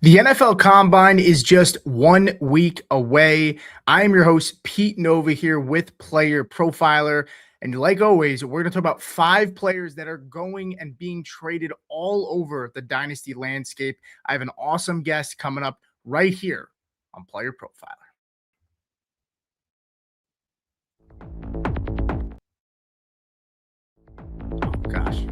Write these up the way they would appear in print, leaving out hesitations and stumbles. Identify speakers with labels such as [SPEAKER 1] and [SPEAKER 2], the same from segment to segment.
[SPEAKER 1] The NFL Combine is just 1 week away. I am your host, Pete Nova, here with Player Profiler. And like always, we're going to talk about 5 players that are going and being traded all over the Dynasty landscape. I have an awesome guest coming up right here on Player Profiler. Oh, gosh.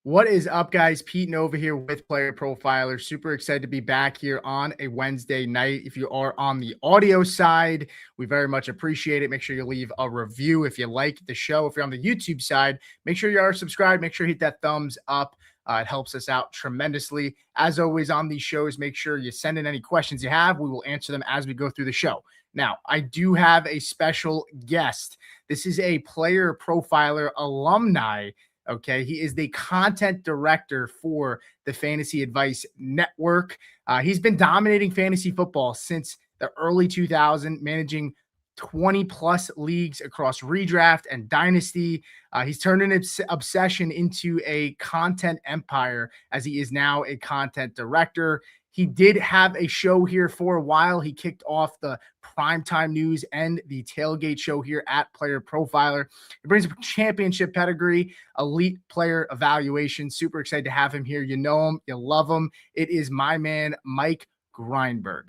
[SPEAKER 1] What is up, guys? Pete Nova here with Player Profiler. Super excited to be back here on a Wednesday night. If you are on the audio side, we very much appreciate it. Make sure you leave a review if you like the show. If you're on the YouTube side, make sure you are subscribed. Make sure you hit that thumbs up. It helps us out tremendously. As always on these shows, make sure you send in any questions you have. We will answer them as we go through the show. Now, I do have a special guest. This is a Player Profiler alumni. Okay, he is the content director for the Fantasy Advice Network. He's been dominating fantasy football since the early 2000s, managing 20 plus leagues across redraft and dynasty. He's turned an obsession into a content empire as he is now a content director. He did have a show here for a while. He kicked off the Primetime News and the Tailgate show here at Player Profiler. He brings a championship pedigree, elite player evaluation. Super excited to have him here. You know him, you love him. It is my man, Mike Grindberg.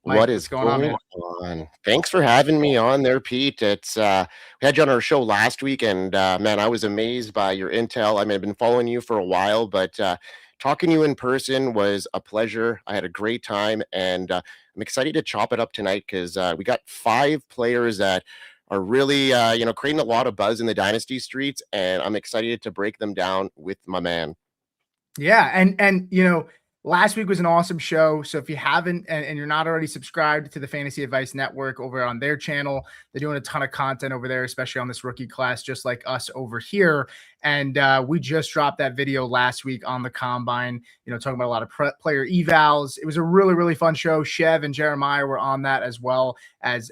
[SPEAKER 2] Mike, what is going on, man? Thanks for having me on there, Pete. It's we had you on our show last week, and man, I was amazed by your intel. I mean, I've been following you for a while, but talking to you in person was a pleasure. I had a great time, and I'm excited to chop it up tonight because we got 5 players that are really, creating a lot of buzz in the dynasty streets, and I'm excited to break them down with my man.
[SPEAKER 1] Yeah, and last week was an awesome show. So if you haven't and you're not already subscribed to the Fantasy Advice Network over on their channel, they're doing a ton of content over there, especially on this rookie class, just like us over here. And we just dropped that video last week on the Combine, talking about a lot of player evals. It was a really, really fun show. Chev and Jeremiah were on that, as well as,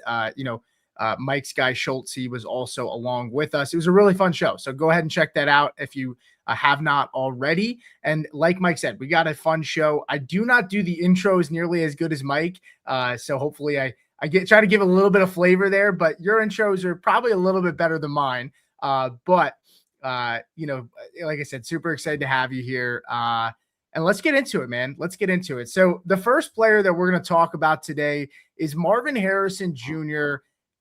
[SPEAKER 1] Mike's guy Schultz was also along with us. It was a really fun show. So go ahead and check that out if you have not already. And like Mike said, we got a fun show. I do not do the intros nearly as good as Mike. So hopefully I try to give a little bit of flavor there, but your intros are probably a little bit better than mine. Like I said, super excited to have you here. And let's get into it, man. Let's get into it. So the first player that we're going to talk about today is Marvin Harrison Jr.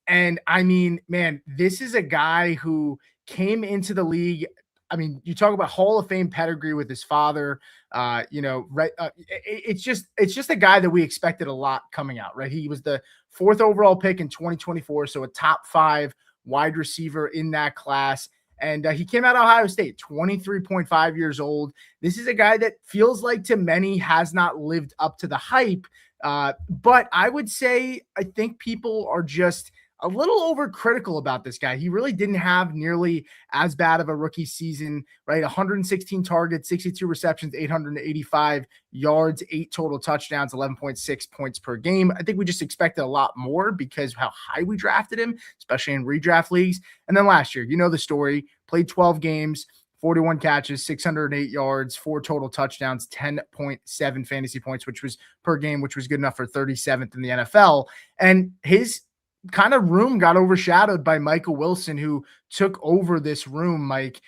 [SPEAKER 1] And I mean, man, this is a guy who came into the league. I mean, you talk about Hall of Fame pedigree with his father, right? It's just a guy that we expected a lot coming out, right? He was the 4th overall pick in 2024, so a top 5 wide receiver in that class. And he came out of Ohio State, 23.5 years old. This is a guy that feels like to many has not lived up to the hype. But I would say, I think people are just a little overcritical about this guy. He really didn't have nearly as bad of a rookie season, right? 116 targets, 62 receptions, 885 yards, 8 total touchdowns, 11.6 points per game. I think we just expected a lot more because of how high we drafted him, especially in redraft leagues. And then last year, you know the story, played 12 games, 41 catches, 608 yards, 4 total touchdowns, 10.7 fantasy points, which was per game, which was good enough for 37th in the NFL. And his kind of room got overshadowed by Michael Wilson, who took over this room, Mike,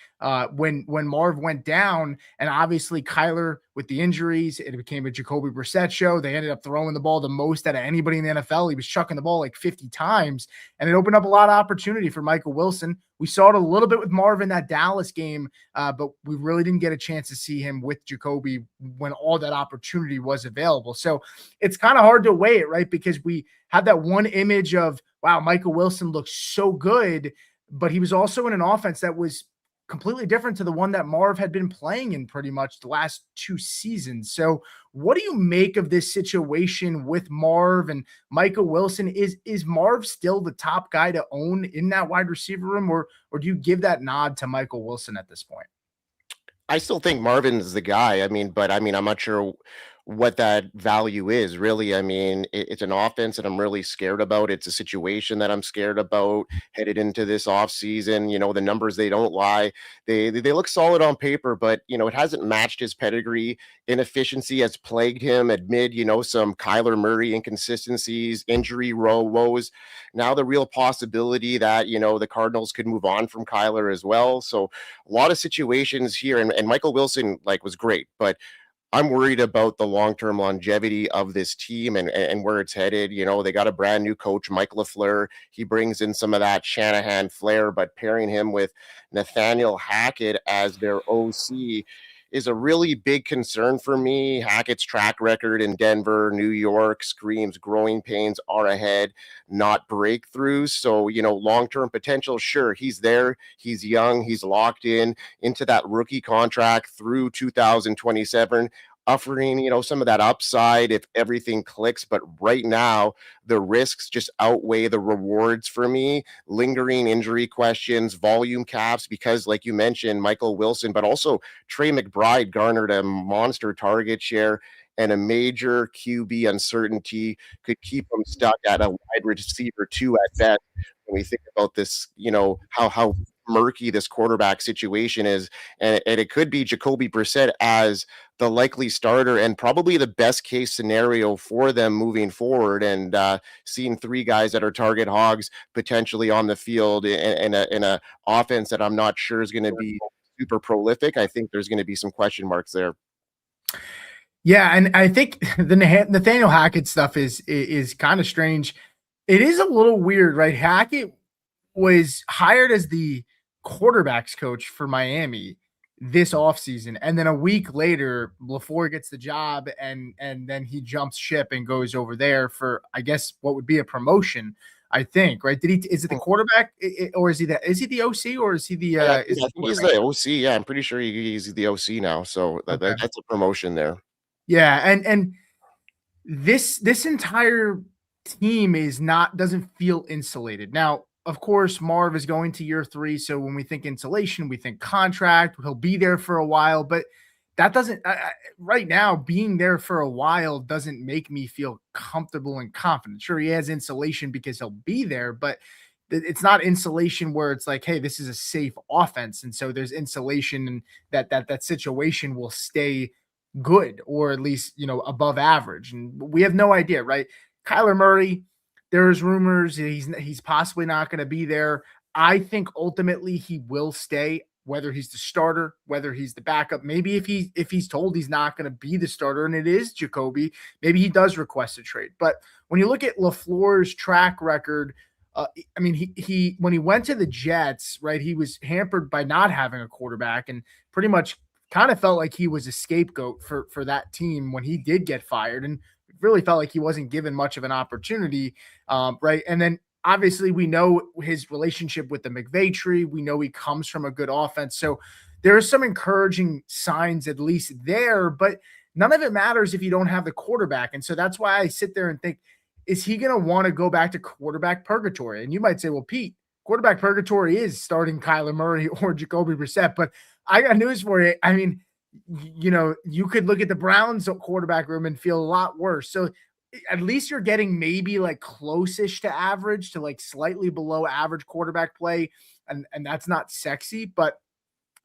[SPEAKER 1] when Marv went down. And obviously Kyler with the injuries, it became a Jacoby Brissett show. They ended up throwing the ball the most out of anybody in the NFL. He was chucking the ball like 50 times, and it opened up a lot of opportunity for Michael Wilson. We saw it a little bit with Marv in that Dallas game, but we really didn't get a chance to see him with Jacoby when all that opportunity was available. So it's kind of hard to weigh it, right? Because we had that one image of, wow, Michael Wilson looks so good, but he was also in an offense that was completely different to the one that Marv had been playing in pretty much the last 2 seasons. So what do you make of this situation with Marv and Michael Wilson? Is Marv still the top guy to own in that wide receiver room, or do you give that nod to Michael Wilson at this point?
[SPEAKER 2] I still think Marvin's the guy. I'm not sure what that value is really. I mean, it's an offense that I'm really scared about. It's a situation that I'm scared about headed into this offseason. The numbers, they don't lie. They look solid on paper, but it hasn't matched his pedigree. Inefficiency has plagued him amid, some Kyler Murray inconsistencies, injury woes. Now the real possibility that, the Cardinals could move on from Kyler as well. So a lot of situations here, and Michael Wilson was great, but I'm worried about the long-term longevity of this team and where it's headed. They got a brand new coach, Mike LaFleur. He brings in some of that Shanahan flair, but pairing him with Nathaniel Hackett as their OC is a really big concern for me. Hackett's track record in Denver, New York screams growing pains are ahead, not breakthroughs. So, long-term potential, sure, he's there. He's young. He's locked into that rookie contract through 2027, offering, some of that upside if everything clicks. But right now, the risks just outweigh the rewards for me. Lingering injury questions, volume caps, because like you mentioned, Michael Wilson, but also Trey McBride garnered a monster target share, and a major QB uncertainty could keep him stuck at a wide receiver 2 at best. When we think about this, how murky this quarterback situation is, and it could be Jacoby Brissett as the likely starter and probably the best case scenario for them moving forward. And seeing 3 guys that are target hogs potentially on the field in a offense that I'm not sure is going to be super prolific, I think there's going to be some question marks there.
[SPEAKER 1] Yeah, and I think the Nathaniel Hackett stuff is kind of strange. It is a little weird, right? Hackett was hired as the quarterbacks coach for Miami this offseason, and then a week later, LaFleur gets the job, and then he jumps ship and goes over there for, I guess, what would be a promotion. I think, right? Is it the quarterback, or is he the OC, or is he the?
[SPEAKER 2] I think he's the OC. Yeah, I'm pretty sure he's the OC now. So that's a promotion there.
[SPEAKER 1] Yeah, and this entire team doesn't feel insulated. Now, of course, Marv is going to year 3, so when we think insulation, we think contract. He'll be there for a while, but that doesn't right now, being there for a while doesn't make me feel comfortable and confident. Sure, he has insulation because he'll be there, but it's not insulation where it's like, hey, this is a safe offense, and so there's insulation, and that situation will stay good, or at least, above average. And we have no idea, right? Kyler Murray, there's rumors he's possibly not going to be there. I think ultimately he will stay, whether he's the starter, whether he's the backup. Maybe if he's told he's not going to be the starter and it is Jacoby, maybe he does request a trade. But when you look at LaFleur's track record, I mean, he when he went to the Jets, right, he was hampered by not having a quarterback, and pretty much kind of felt like he was a scapegoat for that team when he did get fired, and really felt like he wasn't given much of an opportunity, right? And then obviously we know his relationship with the McVay tree. We know he comes from a good offense. So there are some encouraging signs at least there, but none of it matters if you don't have the quarterback. And so that's why I sit there and think, is he going to want to go back to quarterback purgatory? And you might say, well, Pete, quarterback purgatory is starting Kyler Murray or Jacoby Brissett, but I got news for you. I mean, you could look at the Browns quarterback room and feel a lot worse. So at least you're getting maybe close-ish to average, to slightly below average quarterback play. And that's not sexy, but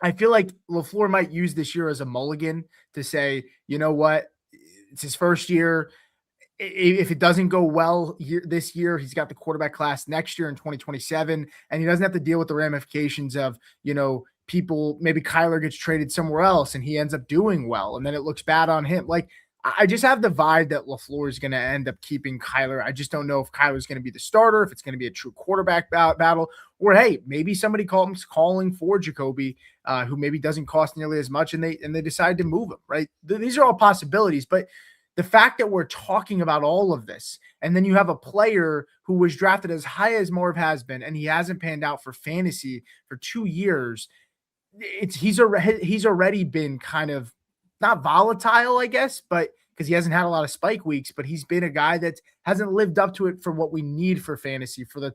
[SPEAKER 1] I feel like LaFleur might use this year as a mulligan to say, you know what, it's his first year. If it doesn't go well this year, he's got the quarterback class next year in 2027, and he doesn't have to deal with the ramifications of, people, maybe Kyler gets traded somewhere else and he ends up doing well, and then it looks bad on him. I just have the vibe that LaFleur is going to end up keeping Kyler. I just don't know if Kyler is going to be the starter, if it's going to be a true quarterback battle, or hey, maybe somebody calling for Jacoby, who maybe doesn't cost nearly as much, and they decide to move him. Right? These are all possibilities, but the fact that we're talking about all of this, and then you have a player who was drafted as high as Marv has been, and he hasn't panned out for fantasy for 2 years. He's already been kind of not volatile, I guess, but because he hasn't had a lot of spike weeks, but he's been a guy that hasn't lived up to it for what we need for fantasy, for the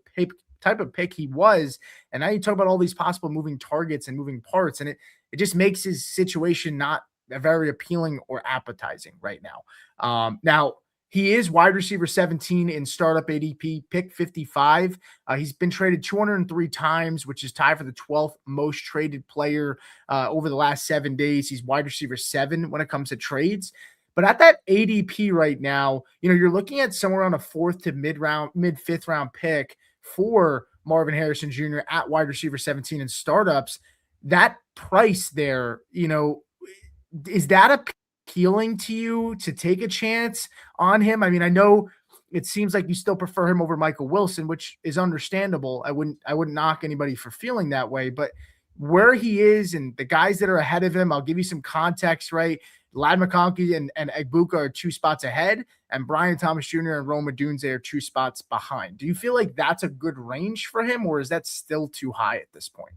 [SPEAKER 1] type of pick he was. And now you talk about all these possible moving targets and moving parts, and it just makes his situation not very appealing or appetizing right now. Now, he is wide receiver 17 in startup ADP, pick 55. He's been traded 203 times, which is tied for the 12th most traded player over the last 7 days. He's wide receiver 7 when it comes to trades. But at that ADP right now, you're looking at somewhere on a 4th to mid 5th round pick for Marvin Harrison Jr. at wide receiver 17 in startups. That price there, is that appealing to you to take a chance on him? I mean, I know it seems like you still prefer him over Michael Wilson, which is understandable. I wouldn't knock anybody for feeling that way, but where he is and the guys that are ahead of him, I'll give you some context, right? Ladd McConkey and Egbuka are 2 spots ahead, and Brian Thomas Jr. and Rome Odunze are 2 spots behind. Do you feel like that's a good range for him, or is that still too high at this point?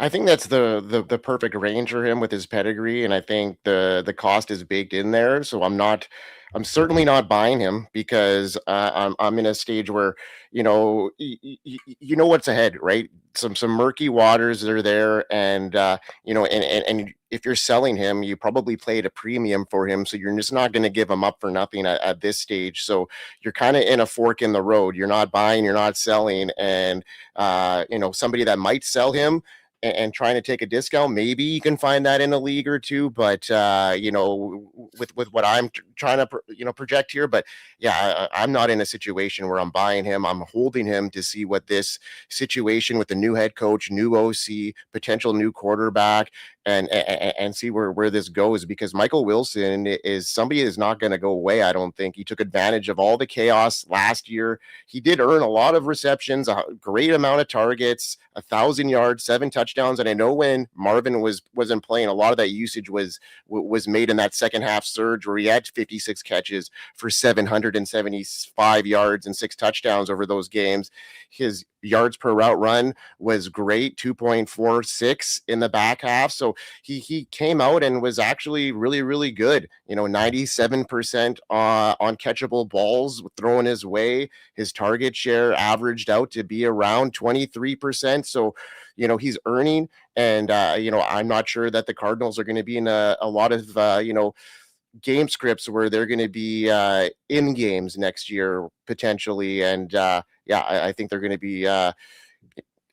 [SPEAKER 2] I think that's the perfect range for him with his pedigree, and I think the cost is baked in there. So I'm certainly not buying him because I'm in a stage where you know what's ahead, right? Some murky waters are there, and and if you're selling him, you probably played a premium for him, so you're just not going to give him up for nothing at this stage. So you're kind of in a fork in the road. You're not buying, you're not selling, and somebody that might sell him and trying to take a discount, maybe you can find that in a league or two, but with what I'm trying to project here. But yeah, I'm not in a situation where I'm buying him. I'm holding him to see what this situation with the new head coach, new OC, potential new quarterback, and see where this goes, because Michael Wilson is somebody that's not going to go away. I don't think. He took advantage of all the chaos last year. He did earn a lot of receptions, a great amount of targets, 1,000 yards, 7 touchdowns. And I know when Marvin wasn't playing, a lot of that usage was made in that second half surge where he had 56 catches for 775 yards and 6 touchdowns over those games. His yards per route run was great, 2.46 in the back half. So he came out and was actually really, really good. 97% on catchable balls thrown his way. His target share averaged out to be around 23%. So, he's earning. And, I'm not sure that the Cardinals are going to be in a lot of, game scripts where they're going to be in games next year potentially. And I think they're going to be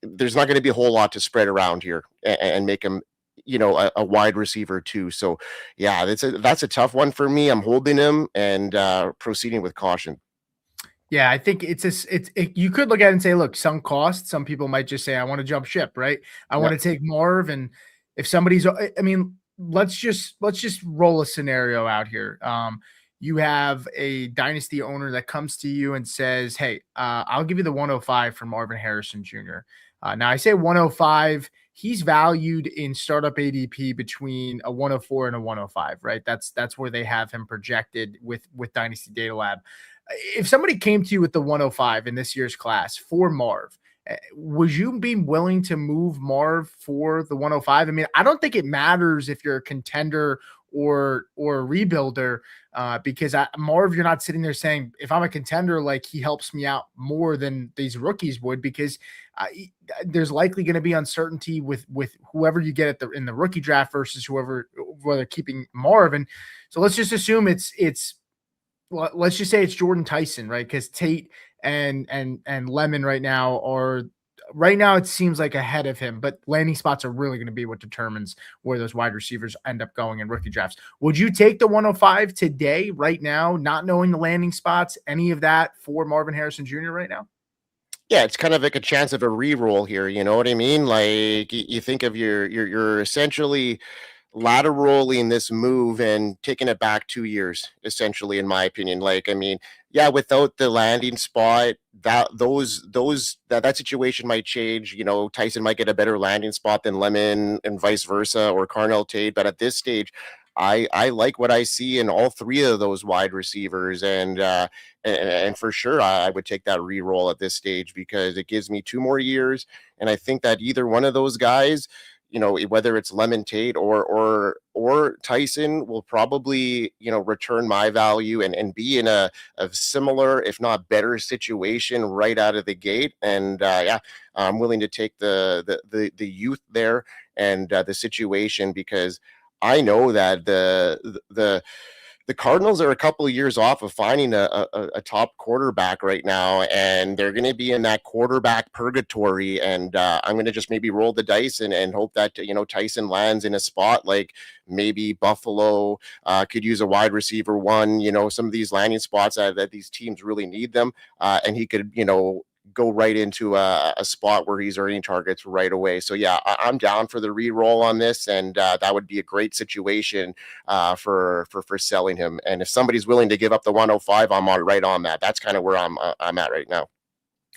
[SPEAKER 2] there's not going to be a whole lot to spread around here and make him a wide receiver too. So yeah, that's a tough one for me. I'm holding him and proceeding with caution.
[SPEAKER 1] Yeah, I think you could look at it and say, look, sunk cost. Some people might just say, I want to jump ship, right? I want to take Marv. And if somebody's, I mean, let's just roll a scenario out here. You have a dynasty owner that comes to you and says, hey, I'll give you the 105 for Marvin Harrison Jr. Now I say 105, he's valued in startup ADP between a 104 and a 105, right? That's where they have him projected with Dynasty Data Lab. If somebody came to you with the 105 in this year's class for Marv, would you be willing to move Marv for the 105? I mean, I don't think it matters if you're a contender or a rebuilder, because Marv, you're not sitting there saying, if I'm a contender, like, he helps me out more than these rookies would, because there's likely going to be uncertainty with whoever you get in the rookie draft versus whether keeping Marv. And so let's just assume let's just say it's Jordan Tyson, right? Because Tate and Lemon right now it seems like ahead of him, but landing spots are really going to be what determines where those wide receivers end up going in rookie drafts. Would you take the 105 today, right now, not knowing the landing spots, any of that for Marvin Harrison Jr. right now?
[SPEAKER 2] Yeah, it's kind of like a chance of a re-roll here. You know what I mean? Like, you think of you're essentially lateraling this move and taking it back 2 years, essentially, in my opinion. Like, I mean, yeah, without the landing spot, that situation might change. Tyson might get a better landing spot than Lemon and vice versa, or Carnell Tate. But at this stage, I like what I see in all 3 of those wide receivers, and for sure I would take that re-roll at this stage because it gives me 2 more years, and I think that either one of those guys, whether it's Lemon Tate or Tyson, will probably, return my value and be in a similar, if not better situation right out of the gate. And I'm willing to take the youth there and the situation, because I know that the Cardinals are a couple of years off of finding a top quarterback right now, and they're going to be in that quarterback purgatory. And I'm going to just maybe roll the dice and hope that, Tyson lands in a spot like maybe Buffalo could use a wide receiver one, some of these landing spots that these teams really need them. And he could, go right into a spot where he's earning targets right away. So yeah, I'm down for the re-roll on this, and that would be a great situation for selling him. And if somebody's willing to give up the 105, I'm right on that. That's kind of where I'm at right now.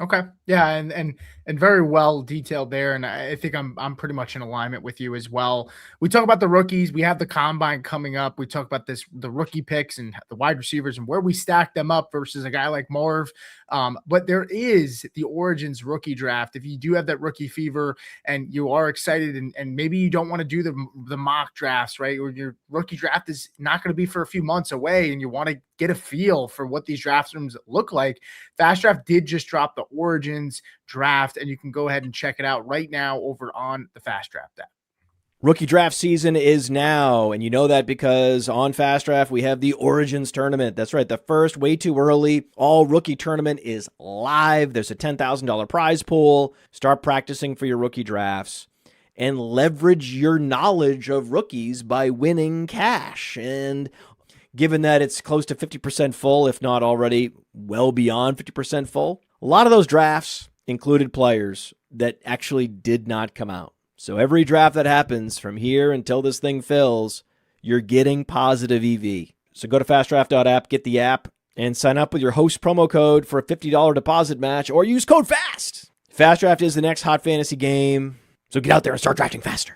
[SPEAKER 1] Okay. Yeah, and very well detailed there. And I think I'm pretty much in alignment with you as well. We talk about the rookies. We have the combine coming up. We talk about the rookie picks and the wide receivers and where we stack them up versus a guy like Marv. But there is the Origins rookie draft. If you do have that rookie fever and you are excited and maybe you don't want to do the mock drafts, right? Or your rookie draft is not going to be for a few months away and you want to get a feel for what these draft rooms look like. Fast Draft did just drop the Origins draft, and you can go ahead and check it out right now over on the Fast Draft app.
[SPEAKER 3] Rookie draft season is now, and you know that because on Fast Draft, we have the Origins tournament. That's right, the first, way too early, all rookie tournament is live. There's a $10,000 prize pool. Start practicing for your rookie drafts and leverage your knowledge of rookies by winning cash. And given that it's close to 50% full, if not already well beyond 50% full, a lot of those drafts included players that actually did not come out. So every draft that happens from here until this thing fills, you're getting positive EV. So go to fastdraft.app, get the app, and sign up with your host promo code for a $50 deposit match, or use code FAST. Fast Draft is the next hot fantasy game, so get out there and start drafting faster.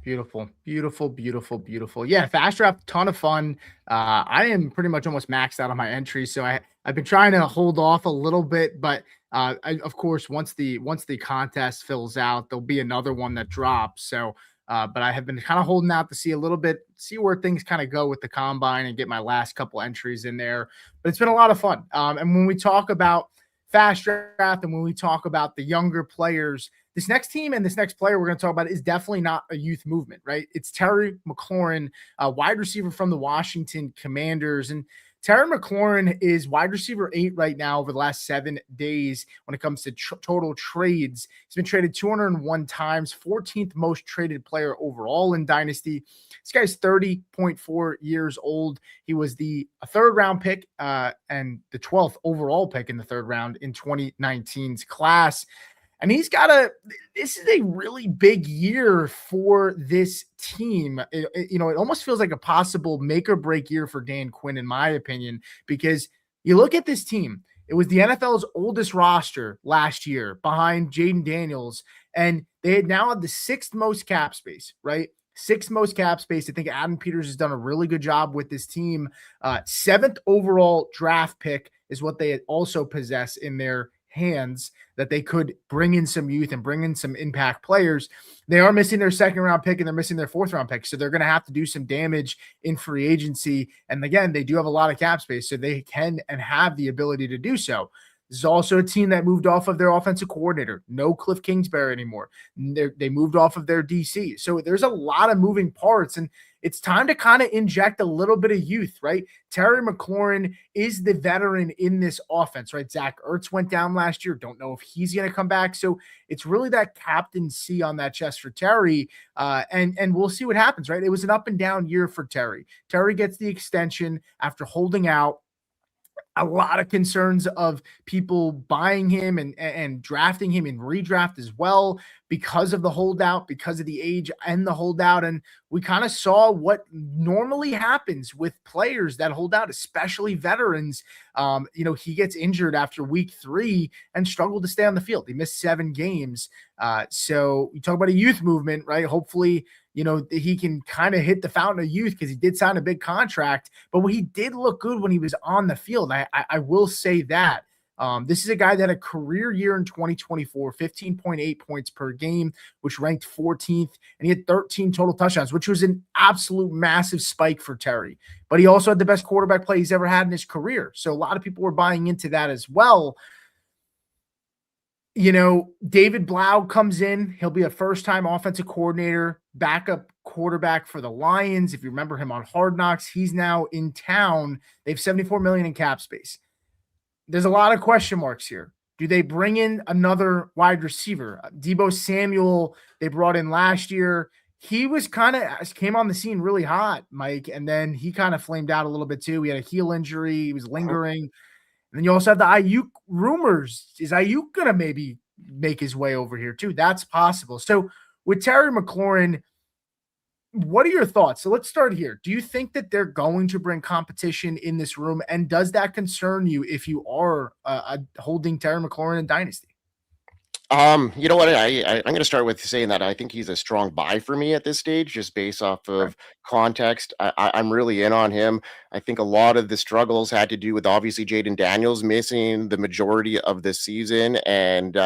[SPEAKER 1] Beautiful, beautiful, beautiful, beautiful. Yeah, Fast Draft, ton of fun. I am pretty much almost maxed out on my entries, so I've been trying to hold off a little bit, but of course, once the contest fills out, there'll be another one that drops. So, but I have been kind of holding out to see a little bit, see where things kind of go with the combine and get my last couple entries in there. But it's been a lot of fun. And when we talk about Fast Draft and when we talk about the younger players, this next team and this next player we're going to talk about is definitely not a youth movement, right? It's Terry McLaurin, a wide receiver from the Washington Commanders. And Terry McLaurin is wide receiver 8 right now over the last 7 days when it comes to total trades. He's been traded 201 times, 14th most traded player overall in Dynasty. This guy's 30.4 years old. He was the 3rd round pick and the 12th overall pick in the 3rd round in 2019's class. And this is a really big year for this team. It almost feels like a possible make or break year for Dan Quinn, in my opinion, because you look at this team, it was the NFL's oldest roster last year behind Jaden Daniels, and they had now had the 6th most cap space, right? 6th most cap space. I think Adam Peters has done a really good job with this team. 7th overall draft pick is what they also possess in their hands, that they could bring in some youth and bring in some impact players. They are missing their 2nd round pick and they're missing their 4th round pick. So they're going to have to do some damage in free agency. And again, they do have a lot of cap space, so they can and have the ability to do so. This is also a team that moved off of their offensive coordinator. No Cliff Kingsbury anymore. They moved off of their DC. So there's a lot of moving parts, and it's time to kind of inject a little bit of youth, right? Terry McLaurin is the veteran in this offense, right? Zach Ertz went down last year. Don't know if he's going to come back. So it's really that captaincy on that chest for Terry. And we'll see what happens, right? It was an up and down year for Terry. Terry gets the extension after holding out. A lot of concerns of people buying him and drafting him in redraft as well because of the holdout, because of the age and the holdout. And we kind of saw what normally happens with players that hold out, especially veterans. He gets injured after week 3 and struggled to stay on the field. He missed 7 games. So you talk about a youth movement, right? Hopefully, he can kind of hit the fountain of youth because he did sign a big contract, but he did look good when he was on the field. I will say that. This is a guy that had a career year in 2024, 15.8 points per game, which ranked 14th, and he had 13 total touchdowns, which was an absolute massive spike for Terry. But he also had the best quarterback play he's ever had in his career. So a lot of people were buying into that as well. David Blau comes in. He'll be a first-time offensive coordinator, backup quarterback for the Lions. If you remember him on Hard Knocks, he's now in town. They have $74 million in cap space. There's a lot of question marks here. Do they bring in another wide receiver? Deebo Samuel, they brought in last year. He was came on the scene really hot, Mike, and then he kind of flamed out a little bit too. He had a heel injury. He was lingering. And then you also have the Ayuk rumors. Is Ayuk going to maybe make his way over here too? That's possible. So with Terry McLaurin, what are your thoughts? So let's start here. Do you think that they're going to bring competition in this room? And does that concern you if you are holding Terry McLaurin in Dynasty?
[SPEAKER 2] You know what? I'm going to start with saying that I think he's a strong buy for me at this stage, just based off of context. I'm really in on him. I think a lot of the struggles had to do with obviously Jaden Daniels missing the majority of the season, and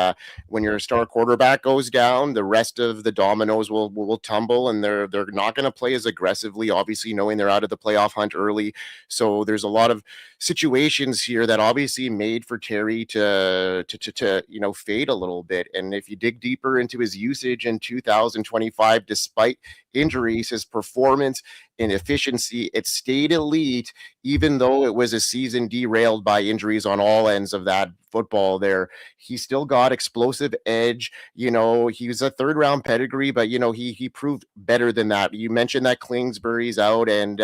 [SPEAKER 2] when your star quarterback goes down, the rest of the dominoes will tumble, and they're not going to play as aggressively. Obviously, knowing they're out of the playoff hunt early, so there's a lot of situations here that obviously made for Terry to fade a little bit. And if you dig deeper into his usage in 2025, despite injuries, his performance and efficiency, it stayed elite, even though it was a season derailed by injuries on all ends of that football there. He still got explosive edge. He was a third round pedigree, but he proved better than that. You mentioned that Kingsbury's out and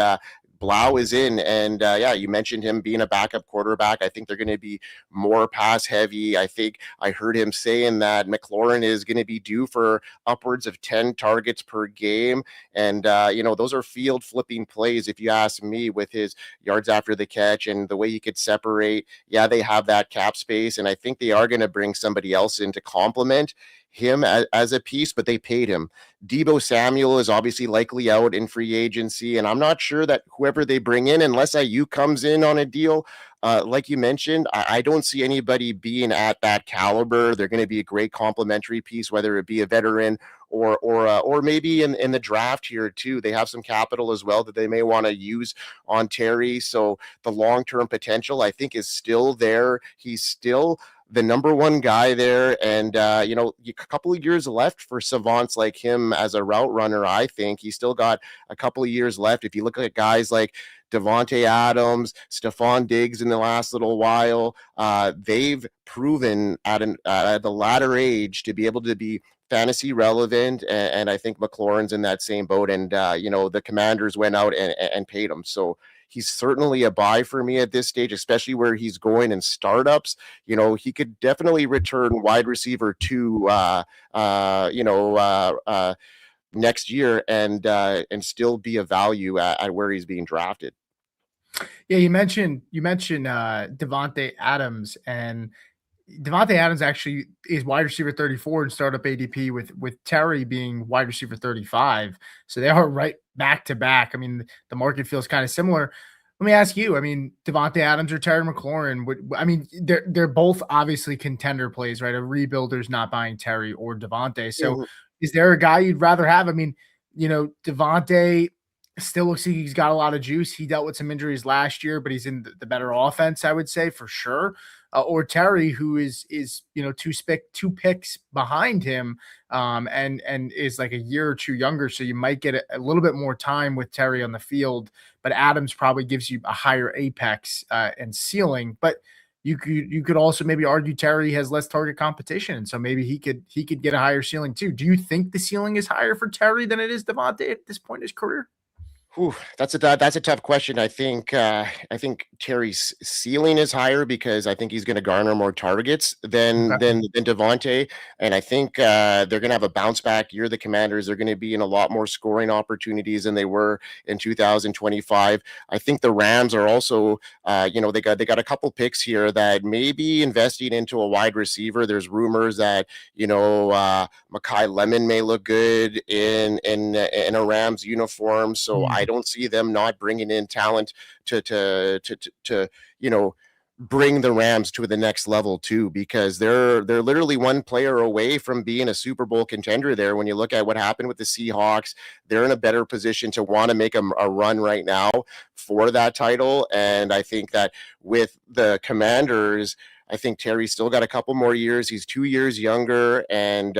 [SPEAKER 2] Blau is in, and you mentioned him being a backup quarterback. I think they're going to be more pass heavy. I think I heard him saying that McLaurin is going to be due for upwards of 10 targets per game, and those are field flipping plays, if you ask me, with his yards after the catch and the way he could separate. Yeah, they have that cap space, and I think they are going to bring somebody else in to complement him as a piece, but they paid him. Deebo Samuel is obviously likely out in free agency, and I'm not sure that whoever they bring in, unless Ayuk comes in on a deal, like you mentioned, I don't see anybody being at that caliber. They're going to be a great complementary piece, whether it be a veteran or maybe in the draft here too. They have some capital as well that they may want to use on Terry. So the long-term potential, I think, is still there. He's still the number one guy there, and a couple of years left for savants like him as a route runner. I think he's still got a couple of years left. If you look at guys like Davante Adams, Stephon Diggs in the last little while, they've proven at the latter age to be able to be fantasy relevant, and I think McLaurin's in that same boat. And the Commanders went out and paid him, so he's certainly a buy for me at this stage, especially where he's going in startups. He could definitely return wide receiver 2 next year and still be a value at where he's being drafted.
[SPEAKER 1] Yeah, you mentioned Davante Adams, and Davante Adams actually is wide receiver 34 in startup ADP, with Terry being wide receiver 35. So they are right back to back. I mean, the market feels kind of similar. Let me ask you, Davante Adams or Terry McLaurin, they're both obviously contender plays, right? A rebuilder's not buying Terry or Davante. So is there a guy you'd rather have? Davante still looks like he's got a lot of juice. He dealt with some injuries last year, but he's in the better offense, I would say, for sure. Or Terry, who is two picks behind him, and is like a year or two younger, so you might get a little bit more time with Terry on the field. But Adams probably gives you a higher apex and ceiling. But you could also maybe argue Terry has less target competition, and so maybe he could get a higher ceiling too. Do you think the ceiling is higher for Terry than it is Davante at this point in his career?
[SPEAKER 2] That's a tough question. I think Terry's ceiling is higher because I think he's going to garner more targets than Davante, and I think they're going to have a bounce back year. The Commanders are going to be in a lot more scoring opportunities than they were in 2025. I think the Rams are also, they got a couple picks here that may be investing into a wide receiver. There's rumors that Mekhi Lemon may look good in a Rams uniform, so I don't see them not bringing in talent to bring the Rams to the next level too, because they're literally one player away from being a Super Bowl contender there. When you look at what happened with the Seahawks, they're in a better position to want to make a run right now for that title. And I think that with the Commanders, I think Terry's still got a couple more years. He's 2 years younger, and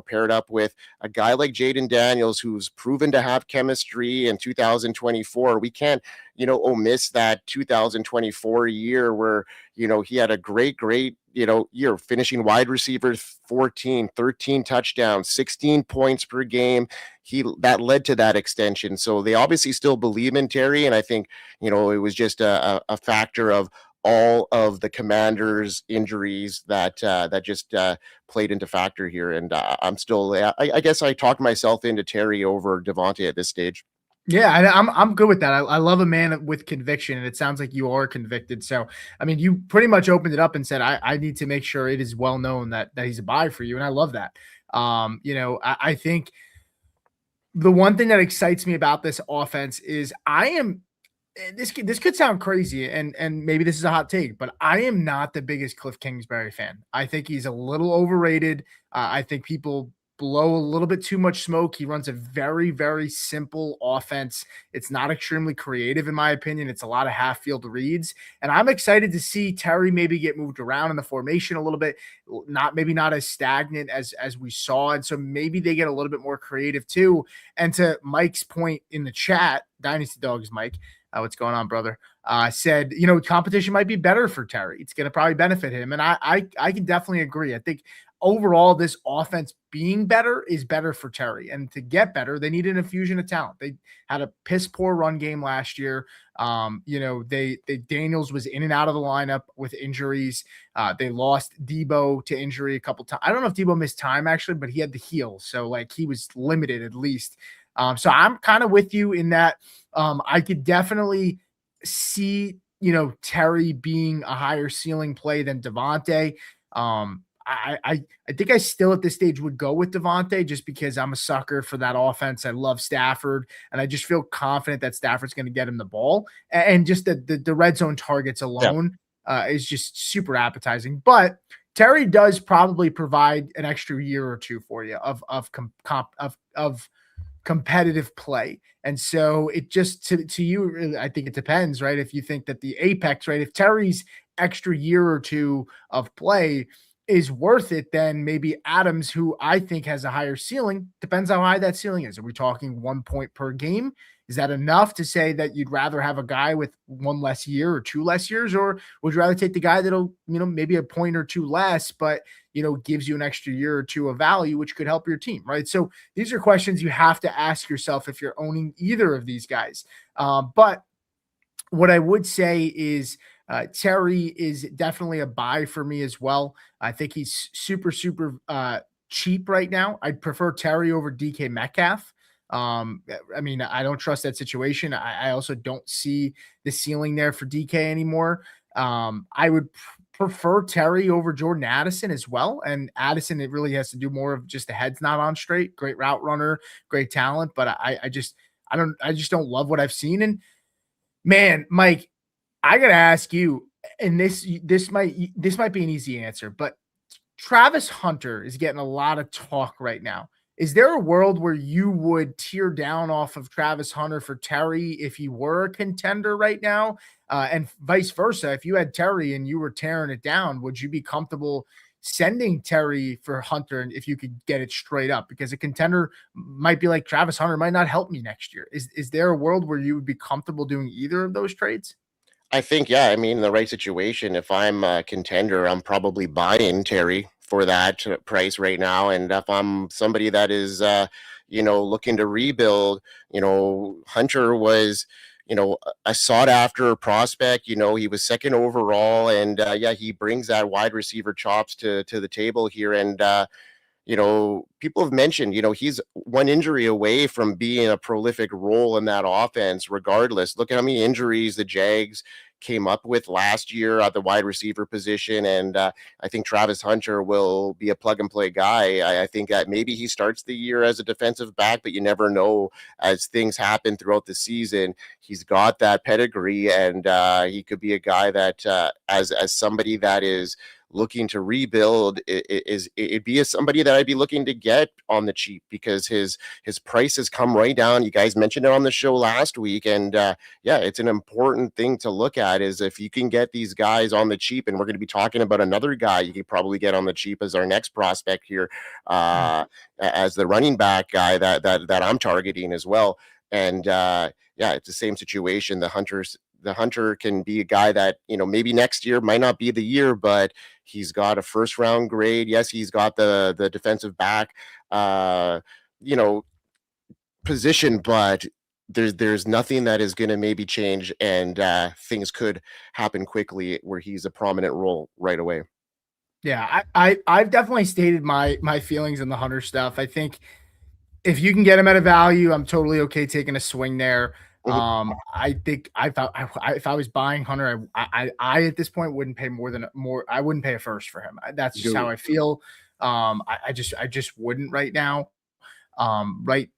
[SPEAKER 2] paired up with a guy like Jaden Daniels, who's proven to have chemistry in 2024. We can't, miss that 2024 year where, he had a great, year, finishing wide receiver 14, 13 touchdowns, 16 points per game. That led to that extension. So they obviously still believe in Terry. And I think, it was just a factor of all of the Commanders' injuries that just played into factor here. And I'm still, I guess I talked myself into Terry over DaVante at this stage.
[SPEAKER 1] Yeah, I'm good with that. I love a man with conviction, and it sounds like you are convicted. So, I mean, you pretty much opened it up and said, I need to make sure it is well known that he's a buy for you, and I love that. I think the one thing that excites me about this offense is this could sound crazy, and maybe this is a hot take, but I am not the biggest Cliff Kingsbury fan. I think he's a little overrated. I think people blow a little bit too much smoke. He runs a very, very simple offense. It's not extremely creative, in my opinion. It's a lot of half-field reads, and I'm excited to see Terry maybe get moved around in the formation a little bit, maybe not as stagnant as we saw, and so maybe they get a little bit more creative too. And to Mike's point in the chat, Dynasty Dogs Mike, what's going on, brother? Said, competition might be better for Terry. It's going to probably benefit him, and I can definitely agree. I think overall, this offense being better is better for Terry. And to get better, they need an infusion of talent. They had a piss poor run game last year. Daniels was in and out of the lineup with injuries. They lost Debo to injury a couple times. I don't know if Debo missed time actually, but he had the heel. So like he was limited at least. So I'm kind of with you in that. I could definitely see, Terry being a higher ceiling play than DaVante. I think I still at this stage would go with DaVante just because I'm a sucker for that offense. I love Stafford, and I just feel confident that Stafford's going to get him the ball. And just the red zone targets alone is just super appetizing. But Terry does probably provide an extra year or two for you of competitive play. And so it just to you, I think it depends, right? If you think that the apex, right? If Terry's extra year or two of play is worth it, then maybe Adams, who I think has a higher ceiling, depends how high that ceiling is. Are we talking 1 point per game? Is that enough to say that you'd rather have a guy with 1 less year or 2 less years? Or would you rather take the guy that'll, maybe a point or 2 less, but, gives you an extra year or 2 of value, which could help your team, right? So these are questions you have to ask yourself if you're owning either of these guys. But what I would say is, Terry is definitely a buy for me as well. I think he's super, super cheap right now. I'd prefer Terry over DK Metcalf. I don't trust that situation. I also don't see the ceiling there for DK anymore. I would prefer Terry over Jordan Addison as well. And Addison, it really has to do more of just the head's not on straight. Great route runner, great talent, but I just don't love what I've seen. And man, Mike, I gotta ask you, and this might be an easy answer, but Travis Hunter is getting a lot of talk right now. Is there a world where you would tear down off of Travis Hunter for Terry if he were a contender right now? And vice versa, if you had Terry and you were tearing it down, would you be comfortable sending Terry for Hunter and if you could get it straight up? Because a contender might be like Travis Hunter might not help me next year. Is there a world where you would be comfortable doing either of those trades?
[SPEAKER 2] I think, in the right situation, if I'm a contender, I'm probably buying Terry for that price right now. And if I'm somebody that is, looking to rebuild, Hunter was, a sought after prospect. He was second overall, and he brings that wide receiver chops to the table here. And people have mentioned, he's one injury away from being a prolific role in that offense regardless. Look at how many injuries the Jags came up with last year at the wide receiver position. And I think Travis Hunter will be a plug and play guy. I think that maybe he starts the year as a defensive back, but you never know as things happen throughout the season. He's got that pedigree, and he could be a guy that as somebody that is looking to rebuild, it'd be somebody that I'd be looking to get on the cheap, because his price has come right down. You guys mentioned it on the show last week, and yeah, it's an important thing to look at, is if you can get these guys on the cheap. And we're going to be talking about another guy you could probably get on the cheap as our next prospect here, as the running back guy that I'm targeting as well. And yeah, it's the same situation. The hunter can be a guy that, maybe next year might not be the year, but he's got a first round grade. Yes, he's got the defensive back, position, but there's nothing that is going to maybe change, and things could happen quickly where he's a prominent role right away.
[SPEAKER 1] Yeah, I've definitely stated my feelings on the Hunter stuff. I think if you can get him at a value, I'm totally okay taking a swing there. I think if I was buying Hunter, I at this point wouldn't pay I wouldn't pay a first for him. That's just how I feel. I just wouldn't right now. Right.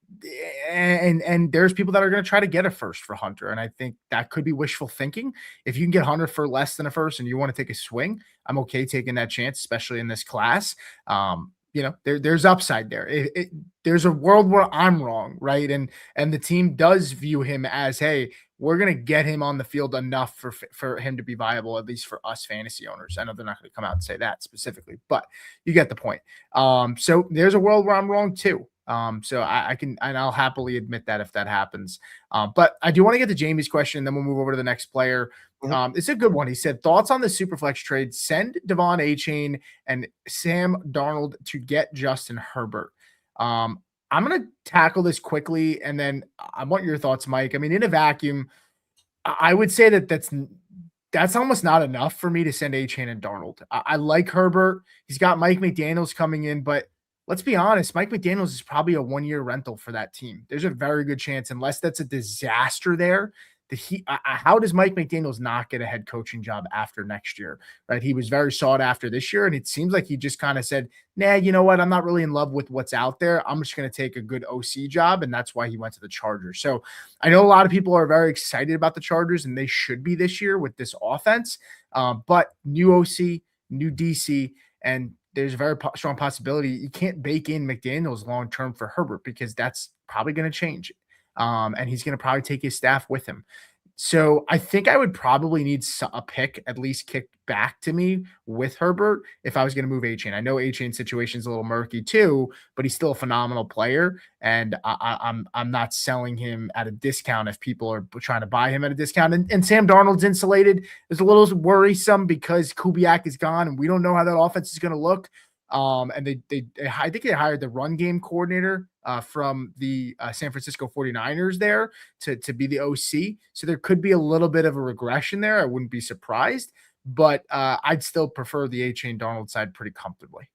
[SPEAKER 1] And there's people that are going to try to get a first for Hunter. And I think that could be wishful thinking. If you can get Hunter for less than a first and you want to take a swing, I'm okay taking that chance, especially in this class. There's upside there. There's a world where I'm wrong, right? And the team does view him as, hey, we're going to get him on the field enough for him to be viable, at least for us fantasy owners. I know they're not going to come out and say that specifically, but you get the point. So there's a world where I'm wrong too. So I can, and I'll happily admit that if that happens. But I do want to get to Jamie's question, and then we'll move over to the next player. It's a good one. He said, thoughts on the Superflex trade, send DaVante, Achane, and Sam Darnold to get Justin Herbert. I'm going to tackle this quickly, and then I want your thoughts, Mike. I mean, in a vacuum, I would say that's almost not enough for me to send Achane and Darnold. I like Herbert. He's got Mike McDaniels coming in, but let's be honest, Mike McDaniels is probably a one-year rental for that team. There's a very good chance, unless that's a disaster there, that how does Mike McDaniels not get a head coaching job after next year, right? He was very sought after this year, and it seems like he just kind of said, nah, you know what? I'm not really in love with what's out there. I'm just going to take a good OC job, and that's why he went to the Chargers. So I know a lot of people are very excited about the Chargers, and they should be this year with this offense, but new OC, new DC, and there's a very strong possibility you can't bake in McDaniels long-term for Herbert, because that's probably going to change. And he's going to probably take his staff with him. So I think I would probably need a pick at least kicked back to me with Herbert if I was going to move Achane. I know Achane's situation is a little murky too, but he's still a phenomenal player, and I'm not selling him at a discount if people are trying to buy him at a discount. And Sam Darnold's insulated. It's a little worrisome because Kubiak is gone, and we don't know how that offense is going to look. And I think they hired the run game coordinator from the San Francisco 49ers there to be the OC. So there could be a little bit of a regression there. I wouldn't be surprised, but I'd still prefer the Achane Darnold side pretty comfortably.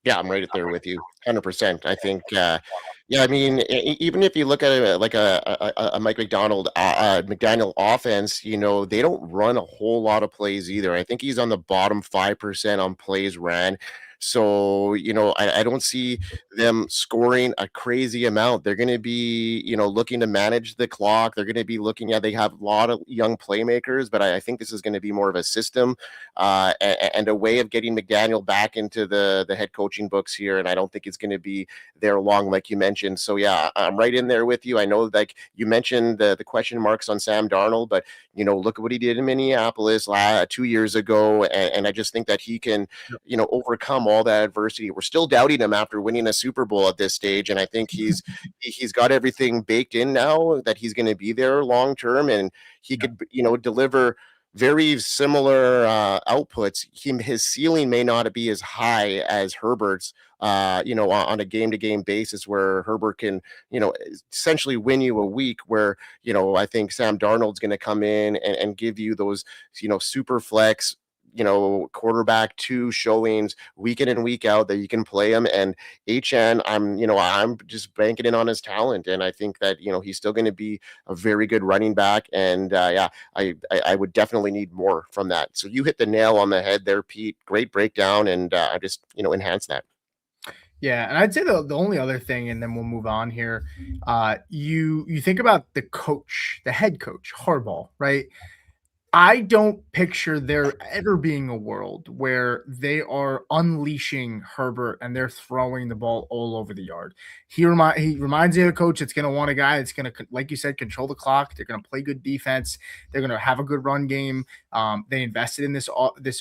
[SPEAKER 2] Yeah, I'm right there with you, 100%. I think, I mean, even if you look at it like a Mike McDaniel offense, they don't run a whole lot of plays either. I think he's on the bottom 5% on plays ran. So, I don't see them scoring a crazy amount. They're going to be, looking to manage the clock. They're going to be looking at, they have a lot of young playmakers, but I think this is going to be more of a system and a way of getting McDaniel back into the head coaching books here. And I don't think it's going to be there long, like you mentioned. So, yeah, I'm right in there with you. I know, like you mentioned, the question marks on Sam Darnold, but, look at what he did in Minneapolis 2 years ago. And I just think that he can, overcome all that adversity. We're still doubting him after winning a Super Bowl at this stage, and I think he's got everything baked in now that he's going to be there long term, and he could deliver very similar outputs. His ceiling may not be as high as Herbert's on a game-to-game basis, where Herbert can essentially win you a week, where I think Sam Darnold's going to come in and give you those super flex quarterback 2 showings week in and week out that you can play him. And HN, I'm just banking in on his talent, and I think that he's still going to be a very good running back. And I would definitely need more from that. So you hit the nail on the head there, Pete. Great breakdown, and I just enhance that.
[SPEAKER 1] Yeah, and I'd say the only other thing, and then we'll move on here. You think about the coach, the head coach, Harbaugh, right? I don't picture there ever being a world where they are unleashing Herbert and they're throwing the ball all over the yard. He reminds me of a coach that's going to want a guy that's going to, like you said, control the clock. They're going to play good defense. They're going to have a good run game. They invested in this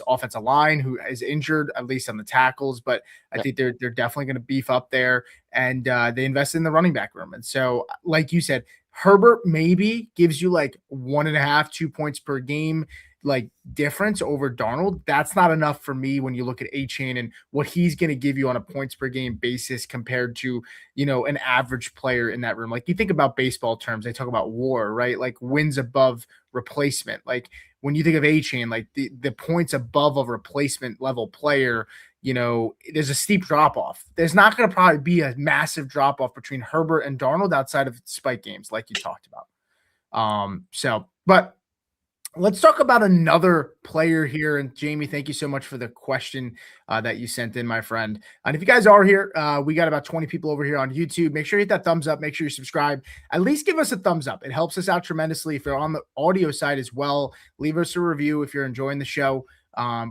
[SPEAKER 1] offensive line, who is injured, at least on the tackles, but I think they're definitely going to beef up there. And they invested in the running back room. And so, like you said, Herbert maybe gives you like 1.5, 2 points per game, like difference over Darnold. That's not enough for me when you look at Achane and what he's going to give you on a points per game basis compared to, an average player in that room. Like you think about baseball terms, they talk about WAR, right? Like wins above replacement. Like when you think of Achane, like the points above a replacement level player, there's a steep drop off. There's not going to probably be a massive drop off between Herbert and Darnold outside of spike games, like you talked about. But let's talk about another player here. And Jamie, thank you so much for the question that you sent in, my friend. And if you guys are here, we got about 20 people over here on YouTube. Make sure you hit that thumbs up. Make sure you subscribe. At least give us a thumbs up. It helps us out tremendously. If you're on the audio side as well, leave us a review if you're enjoying the show.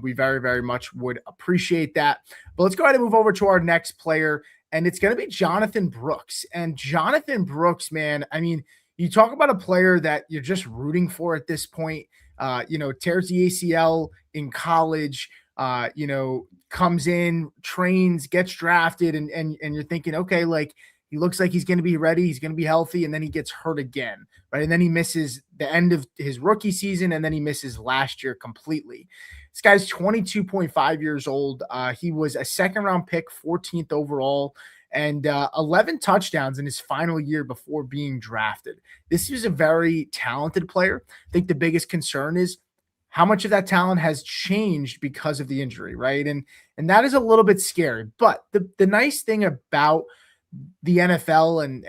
[SPEAKER 1] We very, very much would appreciate that. But let's go ahead and move over to our next player, and it's going to be Jonathon Brooks. And Jonathon Brooks, man, I mean, you talk about a player that you're just rooting for at this point. Tears the ACL in college, comes in, trains, gets drafted, and you're thinking, okay, like he looks like he's going to be ready, he's going to be healthy, and then he gets hurt again, right? And then he misses the end of his rookie season, and then he misses last year completely. This guy's 22.5 years old. He was a second-round pick, 14th overall, and 11 touchdowns in his final year before being drafted. This is a very talented player. I think the biggest concern is how much of that talent has changed because of the injury, right? And that is a little bit scary. But the nice thing about the NFL and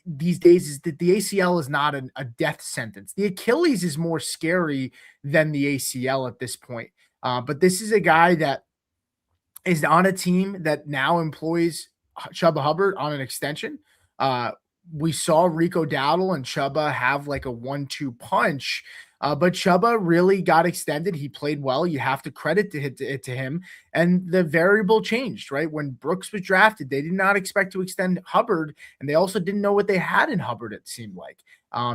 [SPEAKER 1] these days is that the ACL is not a death sentence. The Achilles is more scary than the ACL at this point. But this is a guy that is on a team that now employs Chuba Hubbard on an extension. We saw Rico Dowdle and Chuba have like a 1-2 punch, but Chuba really got extended. He played well. You have to credit it to him. And the variable changed, right? When Brooks was drafted, they did not expect to extend Hubbard, and they also didn't know what they had in Hubbard, it seemed like.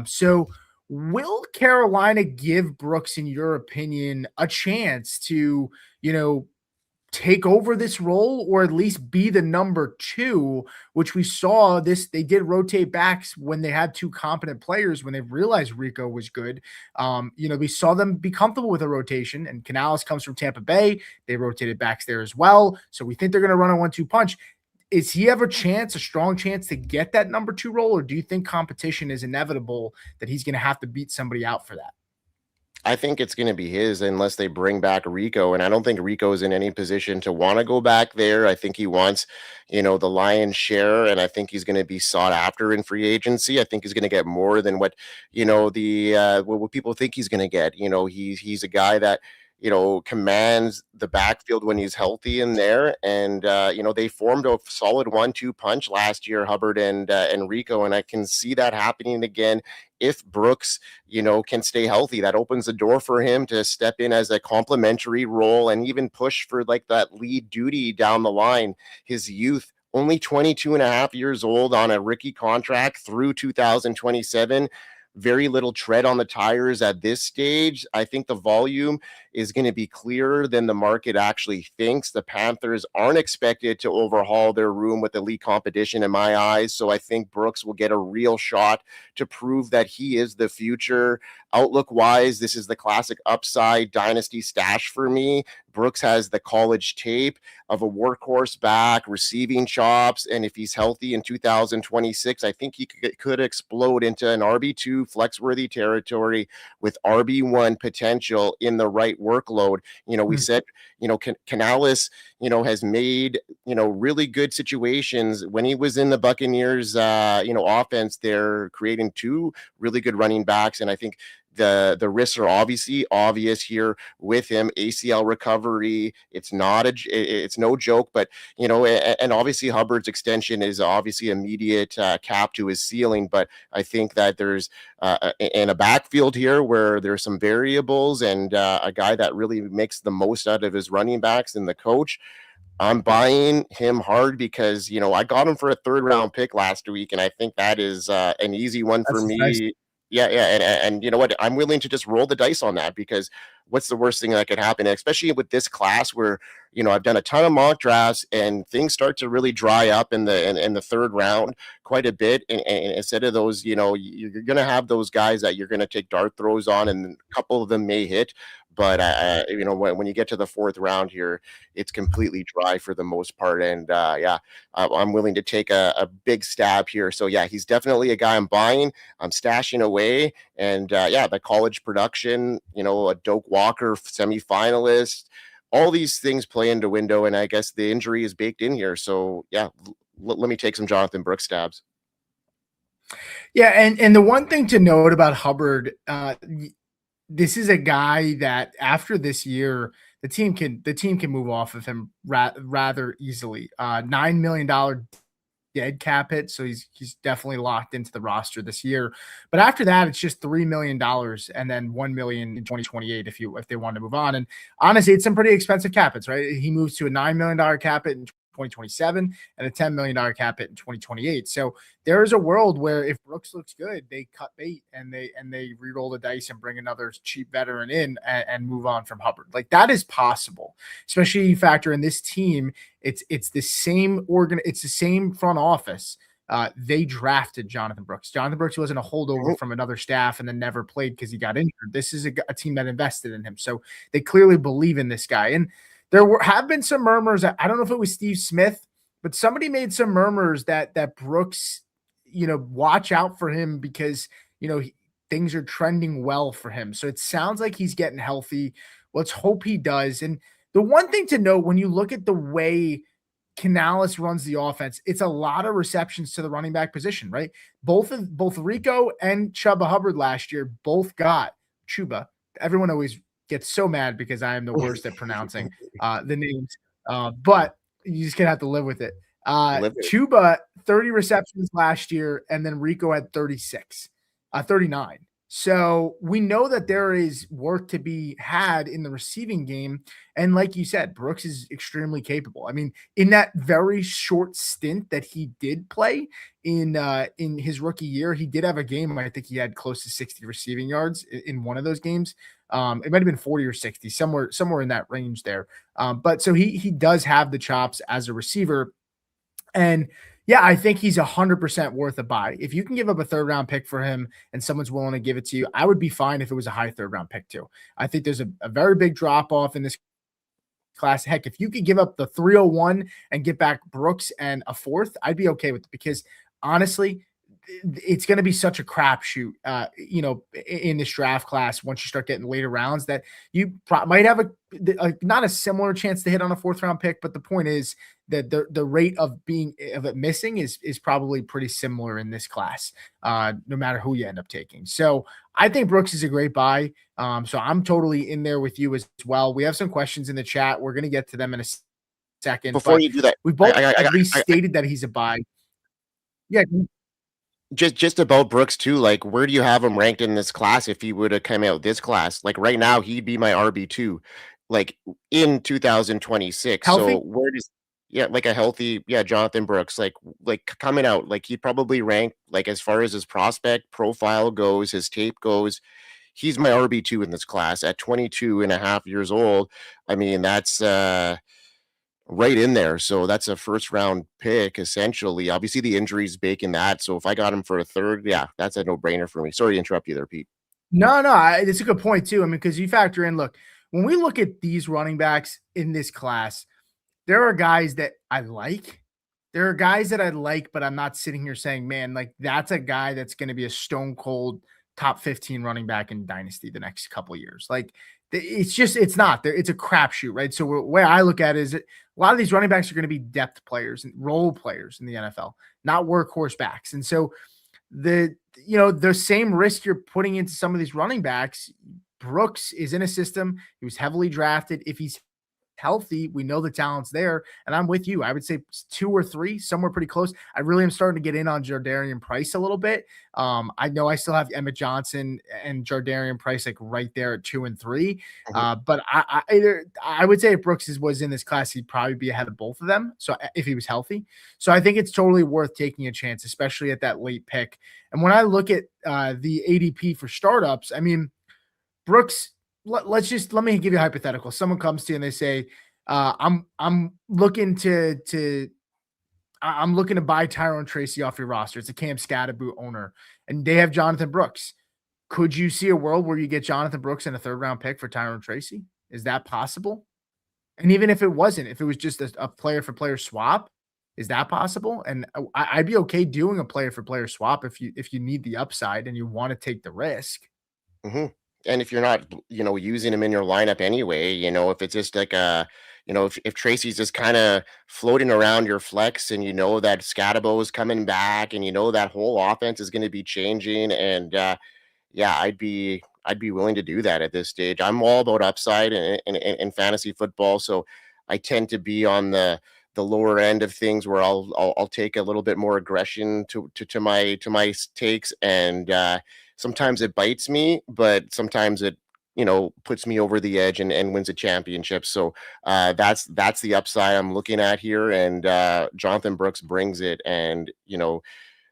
[SPEAKER 1] So will Carolina give Brooks, in your opinion, a chance to, take over this role, or at least be the number 2, which we saw this. They did rotate backs when they had 2 competent players, when they realized Rico was good. We saw them be comfortable with a rotation, and Canales comes from Tampa Bay. They rotated backs there as well. So we think they're going to run a 1-2 punch. Is he have a strong chance to get that number 2 role, or do you think competition is inevitable that he's going to have to beat somebody out for that?
[SPEAKER 2] I think it's going to be his unless they bring back Rico. And I don't think Rico is in any position to want to go back there. I think he wants, the lion's share. And I think he's going to be sought after in free agency. I think he's going to get more than what, what people think he's going to get. He's a guy that, commands the backfield when he's healthy in there. And, they formed a solid 1-2 punch last year, Hubbard and Rico. And I can see that happening again if Brooks, can stay healthy. That opens the door for him to step in as a complementary role and even push for like that lead duty down the line. His youth, only 22 and a half years old on a rookie contract through 2027. Very little tread on the tires at this stage. I think the volume is going to be clearer than the market actually thinks. The Panthers aren't expected to overhaul their room with elite competition in my eyes. So I think Brooks will get a real shot to prove that he is the future. Outlook wise, this is the classic upside dynasty stash for me. Brooks has the college tape of a workhorse back, receiving chops, and if he's healthy in 2026, I think he could explode into an RB2 flex-worthy territory with RB1 potential in the right workload. We said, Canales, has made, really good situations when he was in the Buccaneers, offense. They're creating 2 really good running backs, and I think The risks are obviously obvious here with him. ACL recovery, it's no joke, but and obviously Hubbard's extension is obviously immediate cap to his ceiling, but I think that there's in a backfield here where there's some variables and a guy that really makes the most out of his running backs and the coach. I'm buying him hard because, I got him for a 3rd round pick last week, and I think that is an easy one for me. Nice. Yeah. And you know what? I'm willing to just roll the dice on that because what's the worst thing that could happen? And especially with this class where, I've done a ton of mock drafts and things start to really dry up in the 3rd round quite a bit. And instead of those, you're going to have those guys that you're going to take dart throws on, and a couple of them may hit. But when you get to the 4th round here, it's completely dry for the most part. And I'm willing to take a big stab here. So yeah, he's definitely a guy I'm buying. I'm stashing away. And the college production, a Doak Walker semifinalist, all these things play into window. And I guess the injury is baked in here. So yeah, let me take some Jonathon Brooks stabs.
[SPEAKER 1] Yeah, and the one thing to note about Hubbard, this is a guy that after this year, the team can move off of him rather easily. $9 million dead cap hit, so he's definitely locked into the roster this year. But after that, it's just $3 million and then $1 million in 2028 if they want to move on. And honestly, it's some pretty expensive cap hits, right? He moves to a $9 million cap hit in 2027 and a $10 million cap hit in 2028. So there is a world where if Brooks looks good, they cut bait and they re-roll the dice and bring another cheap veteran in and move on from Hubbard. Like that is possible, especially you factor in this team. It's the same it's the same front office. They drafted Jonathon Brooks. Jonathon Brooks wasn't a holdover from another staff and then never played because he got injured. This is a team that invested in him. So they clearly believe in this guy. And there have been some murmurs. I don't know if it was Steve Smith, but somebody made some murmurs that Brooks, watch out for him because, things are trending well for him. So it sounds like he's getting healthy. Let's hope he does. And the one thing to note when you look at the way Canales runs the offense, it's a lot of receptions to the running back position, right? Both Rico and Chuba Hubbard last year both got Chuba. Everyone always gets so mad because I am the worst at pronouncing the names, but you just gonna have to live with it. Chuba 30 receptions last year, and then Rico had 39. So we know that there is work to be had in the receiving game, and like you said, Brooks is extremely capable. I mean, in that very short stint that he did play in his rookie year, he did have a game where I think he had close to 60 receiving yards in one of those games. It might have been 40 or 60, somewhere in that range there. But so he does have the chops as a receiver. And yeah, I think he's 100% worth a buy. If you can give up a 3rd round pick for him and someone's willing to give it to you, I would be fine if it was a high 3rd round pick too. I think there's a very big drop off in this class. Heck, if you could give up the 301 and get back Brooks and a 4th, I'd be okay with it because honestly, it's going to be such a crapshoot, in this draft class. Once you start getting later rounds, that you might have a not a similar chance to hit on a 4th round pick, but the point is that the rate of it missing is probably pretty similar in this class, no matter who you end up taking. So I think Brooks is a great buy. So I'm totally in there with you as well. We have some questions in the chat. We're going to get to them in a second.
[SPEAKER 2] Before you do that,
[SPEAKER 1] we both at least stated that he's a buy. Yeah.
[SPEAKER 2] Just about Brooks too, like where do you have him ranked in this class if he would have come out this class? Like right now, he'd be my RB2, like in 2026.
[SPEAKER 1] Healthy?
[SPEAKER 2] So where does like a healthy, Jonathon Brooks, like coming out, like he'd probably rank, like as far as his prospect profile goes, his tape goes, he's my RB2 in this class at 22 and a half years old. I mean, that's right in there. So that's a 1st round pick, essentially. Obviously, the injuries baking that. So if I got him for a 3rd, that's a no-brainer for me. Sorry to interrupt you there, Pete.
[SPEAKER 1] No, it's a good point, too. I mean, because you factor in, look, when we look at these running backs in this class, there are guys that I like. There are guys that I like, but I'm not sitting here saying, man, like that's a guy that's going to be a stone cold top 15 running back in Dynasty the next couple of years. Like, it's not there. It's a crapshoot, right? So the way I look at it is that a lot of these running backs are going to be depth players and role players in the NFL, not workhorse backs. And so the same risk you're putting into some of these running backs. Brooks is in a system. He was heavily drafted. If he's healthy, we know the talent's there. And I'm with you. I would say 2 or 3, somewhere pretty close. I really am starting to get in on Jardarian Price a little bit. I know I still have Emmett Johnson and Jardarian Price like right there at 2 and 3. But I would say if Brooks was in this class, he'd probably be ahead of both of them. So if he was healthy. So I think it's totally worth taking a chance, especially at that late pick. And when I look at the ADP for startups, I mean, Brooks, let me give you a hypothetical. Someone comes to you and they say, I'm looking to buy Tyrone Tracy off your roster. It's a Cam Scatterboot owner, and they have Jonathon Brooks. Could you see a world where you get Jonathon Brooks in a 3rd round pick for Tyrone Tracy? Is that possible? And even if it wasn't, if it was just a player for player swap, is that possible? And I'd be okay doing a player for player swap if you need the upside and you want to take the risk.
[SPEAKER 2] And if you're not, using him in your lineup anyway, if it's just like if Tracy's just kind of floating around your flex and that Scatabo is coming back and that whole offense is going to be changing, and I'd be willing to do that at this stage. I'm all about upside in fantasy football, so I tend to be on the lower end of things where I'll take a little bit more aggression to my takes, and sometimes it bites me, but sometimes it puts me over the edge and wins a championship. So that's the upside I'm looking at here, and Jonathon Brooks brings it. And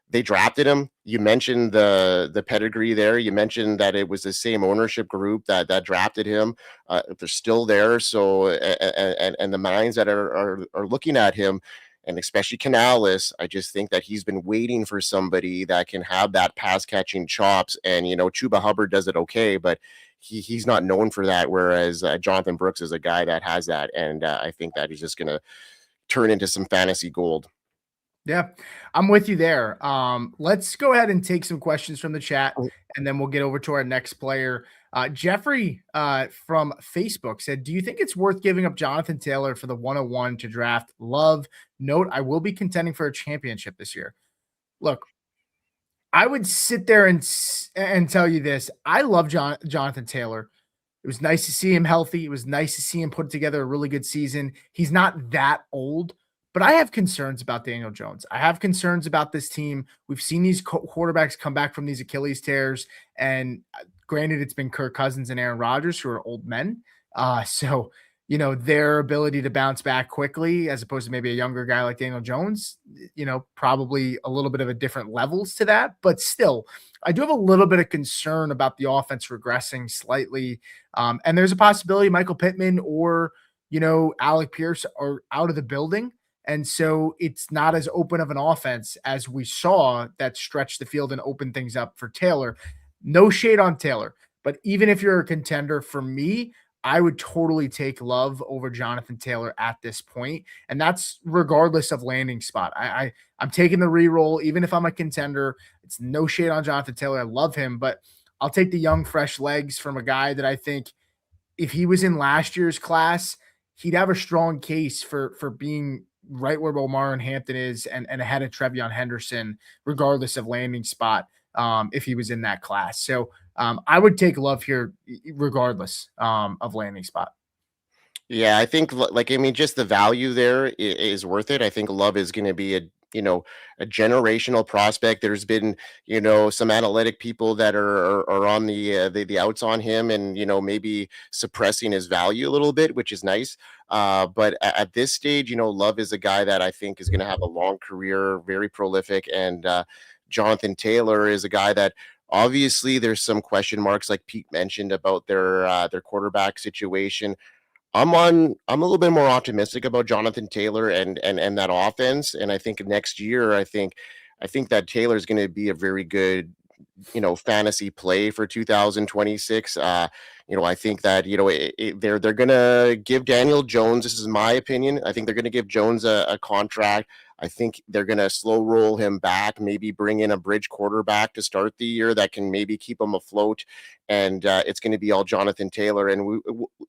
[SPEAKER 2] they drafted him. You mentioned the pedigree there. You mentioned that it was the same ownership group that drafted him. They're still there. So and the minds that are looking at him, and especially Canales, I just think that he's been waiting for somebody that can have that pass catching chops. And Chuba Hubbard does it okay, but he's not known for that. Whereas Jonathon Brooks is a guy that has that, and I think that he's just going to turn into some fantasy gold.
[SPEAKER 1] Yeah, I'm with you there. Let's go ahead and take some questions from the chat, and then we'll get over to our next player. Jeffrey from Facebook said, do you think it's worth giving up Jonathan Taylor for the 101 to draft Love? Note, I will be contending for a championship this year. Look, I would sit there and tell you this. I love Jonathan Taylor. It was nice to see him healthy. It was nice to see him put together a really good season. He's not that old, but I have concerns about Daniel Jones. I have concerns about this team. We've seen these quarterbacks come back from these Achilles tears, and granted, it's been Kirk Cousins and Aaron Rodgers who are old men. So their ability to bounce back quickly, as opposed to maybe a younger guy like Daniel Jones, probably a little bit of a different levels to that. But still, I do have a little bit of concern about the offense regressing slightly. And there's a possibility Michael Pittman or, Alec Pierce are out of the building. And so it's not as open of an offense as we saw that stretched the field and opened things up for Taylor. No shade on Taylor, but even if you're a contender, for me, I would totally take Love over Jonathan Taylor at this point. And that's regardless of landing spot. I'm taking the reroll, even if I'm a contender. It's no shade on Jonathan Taylor. I love him, but I'll take the young, fresh legs from a guy that I think if he was in last year's class, he'd have a strong case for being right where Marvin Hampton is and ahead of TreVeyon Henderson, regardless of landing spot, if he was in that class. So I would take Love here regardless of landing spot.
[SPEAKER 2] Yeah, I think just the value there is worth it. I think Love is going to be a generational prospect. There's been, some analytic people that are on the outs on him and, maybe suppressing his value a little bit, which is nice. But at this stage, Love is a guy that I think is going to have a long career, very prolific. And Jonathan Taylor is a guy that obviously there's some question marks, like Pete mentioned, about their quarterback situation. I'm a little bit more optimistic about Jonathan Taylor and that offense. And I think next year, I think that Taylor is going to be a very good fantasy play for 2026. I think that, they're going to give Daniel Jones, this is my opinion, I think they're going to give Jones a contract. I think they're going to slow roll him back, maybe bring in a bridge quarterback to start the year that can maybe keep him afloat. And it's going to be all Jonathan Taylor. And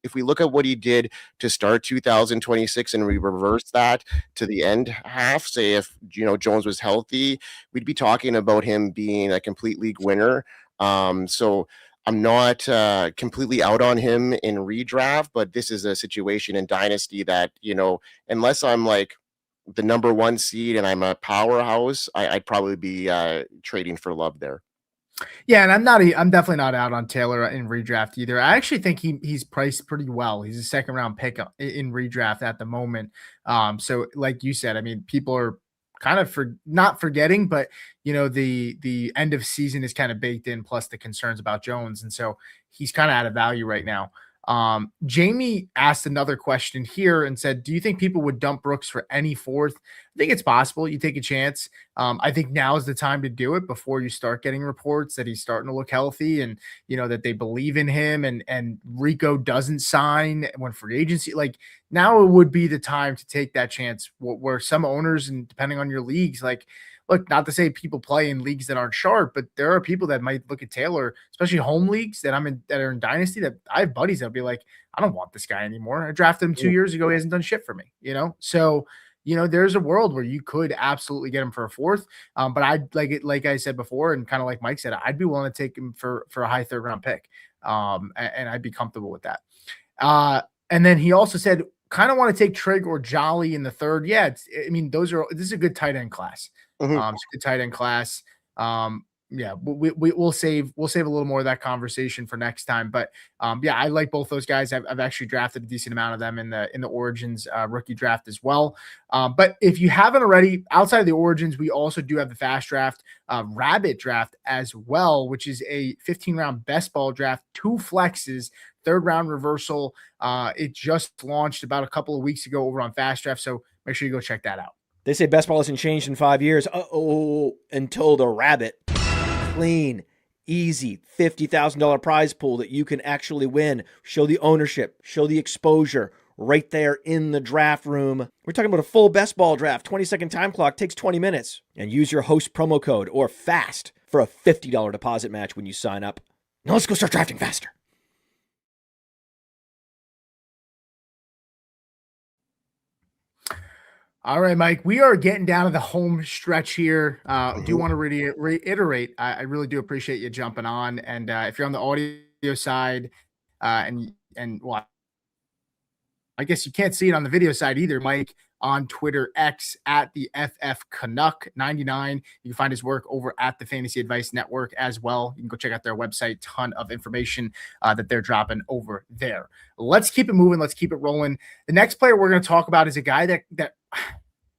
[SPEAKER 2] if we look at what he did to start 2026 and we reverse that to the end half, say if, Jones was healthy, we'd be talking about him being a complete league winner. So I'm not completely out on him in redraft, but this is a situation in Dynasty that, unless I'm like the number 1 seed and I'm a powerhouse, I'd probably be trading for Love there.
[SPEAKER 1] Yeah, and I'm definitely not out on Taylor in redraft either. I actually think he's priced pretty well. He's a second round pick in redraft at the moment. So like you said, I mean, people are kind of not forgetting, but the end of season is kind of baked in, plus the concerns about Jones, and so he's kind of out of value right now. Jamie asked another question here and said, do you think people would dump Brooks for any fourth? I think it's possible. You take a chance. I think now is the time to do it before you start getting reports that he's starting to look healthy and, that they believe in him and Rico doesn't sign when free agency, like now it would be the time to take that chance where some owners, and depending on your leagues, like, look, not to say people play in leagues that aren't sharp, but there are people that might look at Taylor, especially home leagues that are in Dynasty, that I have buddies that'll be like, I don't want this guy anymore. I drafted him 2 years ago. He hasn't done shit for me, So, there's a world where you could absolutely get him for a fourth. But I'd like I said before, and kind of like Mike said, I'd be willing to take him for a high 3rd round pick. And I'd be comfortable with that. And then he also said, kind of want to take Trig or Jolly in the 3rd. Yeah. This is a good tight end class. It's a good tight end class. We'll save a little more of that conversation for next time. But I like both those guys. I've actually drafted a decent amount of them in the Origins rookie draft as well. But if you haven't already, outside of the Origins, we also do have the fast draft, rabbit draft as well, which is a 15-round best ball draft, 2 flexes, 3rd round reversal. It just launched about a couple of weeks ago over on Fast Draft, so make sure you go check that out.
[SPEAKER 3] They say best ball hasn't changed in 5 years. Until the rabbit. Clean, easy, $50,000 prize pool that you can actually win. Show the ownership, show the exposure right there in the draft room. We're talking about a full best ball draft. 20-second time clock, takes 20 minutes. And use your host promo code or FAST for a $50 deposit match when you sign up. Now let's go start drafting faster.
[SPEAKER 1] All right, Mike, we are getting down to the home stretch here. I do want to reiterate, I really do appreciate you jumping on. And if you're on the audio side, and well, I guess you can't see it on the video side either, Mike, on Twitter X at the FF Canuck 99. You can find his work over at the Fantasy Advice Network as well. You can go check out their website. Ton of information that they're dropping over there. Let's keep it moving. Let's keep it rolling. The next player we're going to talk about is a guy that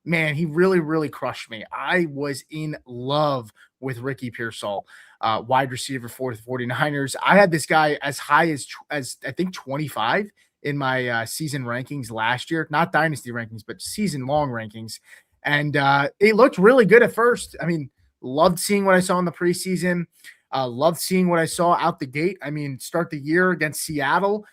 [SPEAKER 1] man, he really, really crushed me. I was in love with Ricky Pearsall, wide receiver for the 49ers. I had this guy as high as I think 25 in my season rankings last year, not dynasty rankings, but season long rankings. And it looked really good at first. I mean, loved seeing what I saw in the preseason. Loved seeing what I saw out the gate. I mean, start the year against Seattle.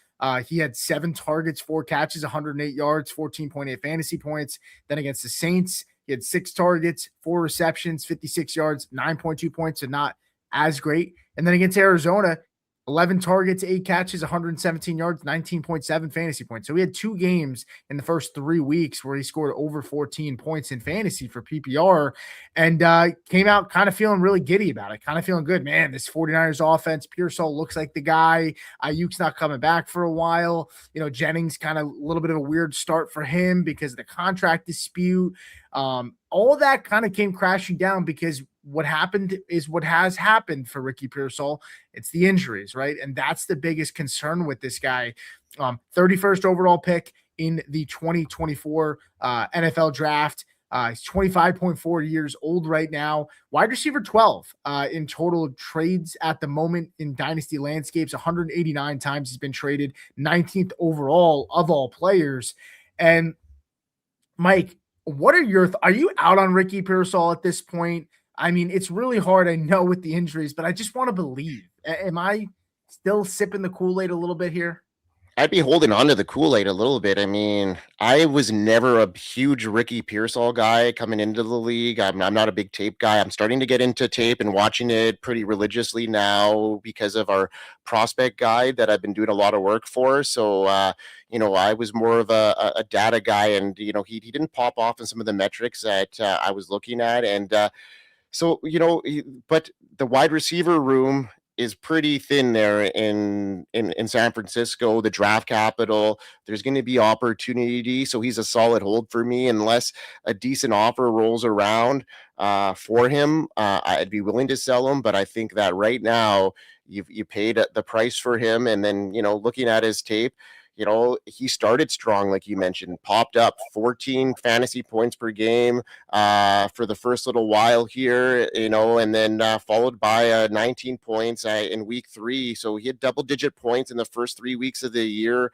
[SPEAKER 1] He had 7 targets, 4 catches, 108 yards, 14.8 fantasy points. Then against the Saints, he had 6 targets, 4 receptions, 56 yards, 9.2 points, so not as great. And then against Arizona, 11 targets, 8 catches, 117 yards, 19.7 fantasy points. So we had 2 games in the first 3 weeks where he scored over 14 points in fantasy for PPR and came out kind of feeling really giddy about it, kind of feeling good. Man, this 49ers offense, Pearsall looks like the guy. Ayuk's not coming back for a while. Jennings kind of a little bit of a weird start for him because of the contract dispute. All that kind of came crashing down because what happened is what has happened for Ricky Pearsall. It's the injuries, right? And that's the biggest concern with this guy. 31st overall pick in the 2024 NFL draft. He's 25.4 years old right now. Wide receiver 12 in total trades at the moment in dynasty landscapes. 189 times he's been traded. 19th overall of all players. And Mike, what are you out on Ricky Pearsall at this point? I mean, it's really hard, I know, with the injuries, but I just want to believe. Am I still sipping the Kool-Aid a little bit here?
[SPEAKER 2] I'd be holding on to the Kool-Aid a little bit. I mean, I was never a huge Ricky Pearsall guy coming into the league. I'm not a big tape guy. I'm starting to get into tape and watching it pretty religiously now because of our prospect guide that I've been doing a lot of work for. So, I was more of a data guy, and, he didn't pop off in some of the metrics that I was looking at. And but the wide receiver room is pretty thin there in San Francisco. The draft capital, there's going to be opportunity, so he's a solid hold for me unless a decent offer rolls around for him. I'd be willing to sell him, but I think that right now you paid the price for him, and then looking at his tape. He started strong, like you mentioned, popped up 14 fantasy points per game for the first little while here, and then followed by 19 points in week 3. So he had double-digit points in the first 3 weeks of the year.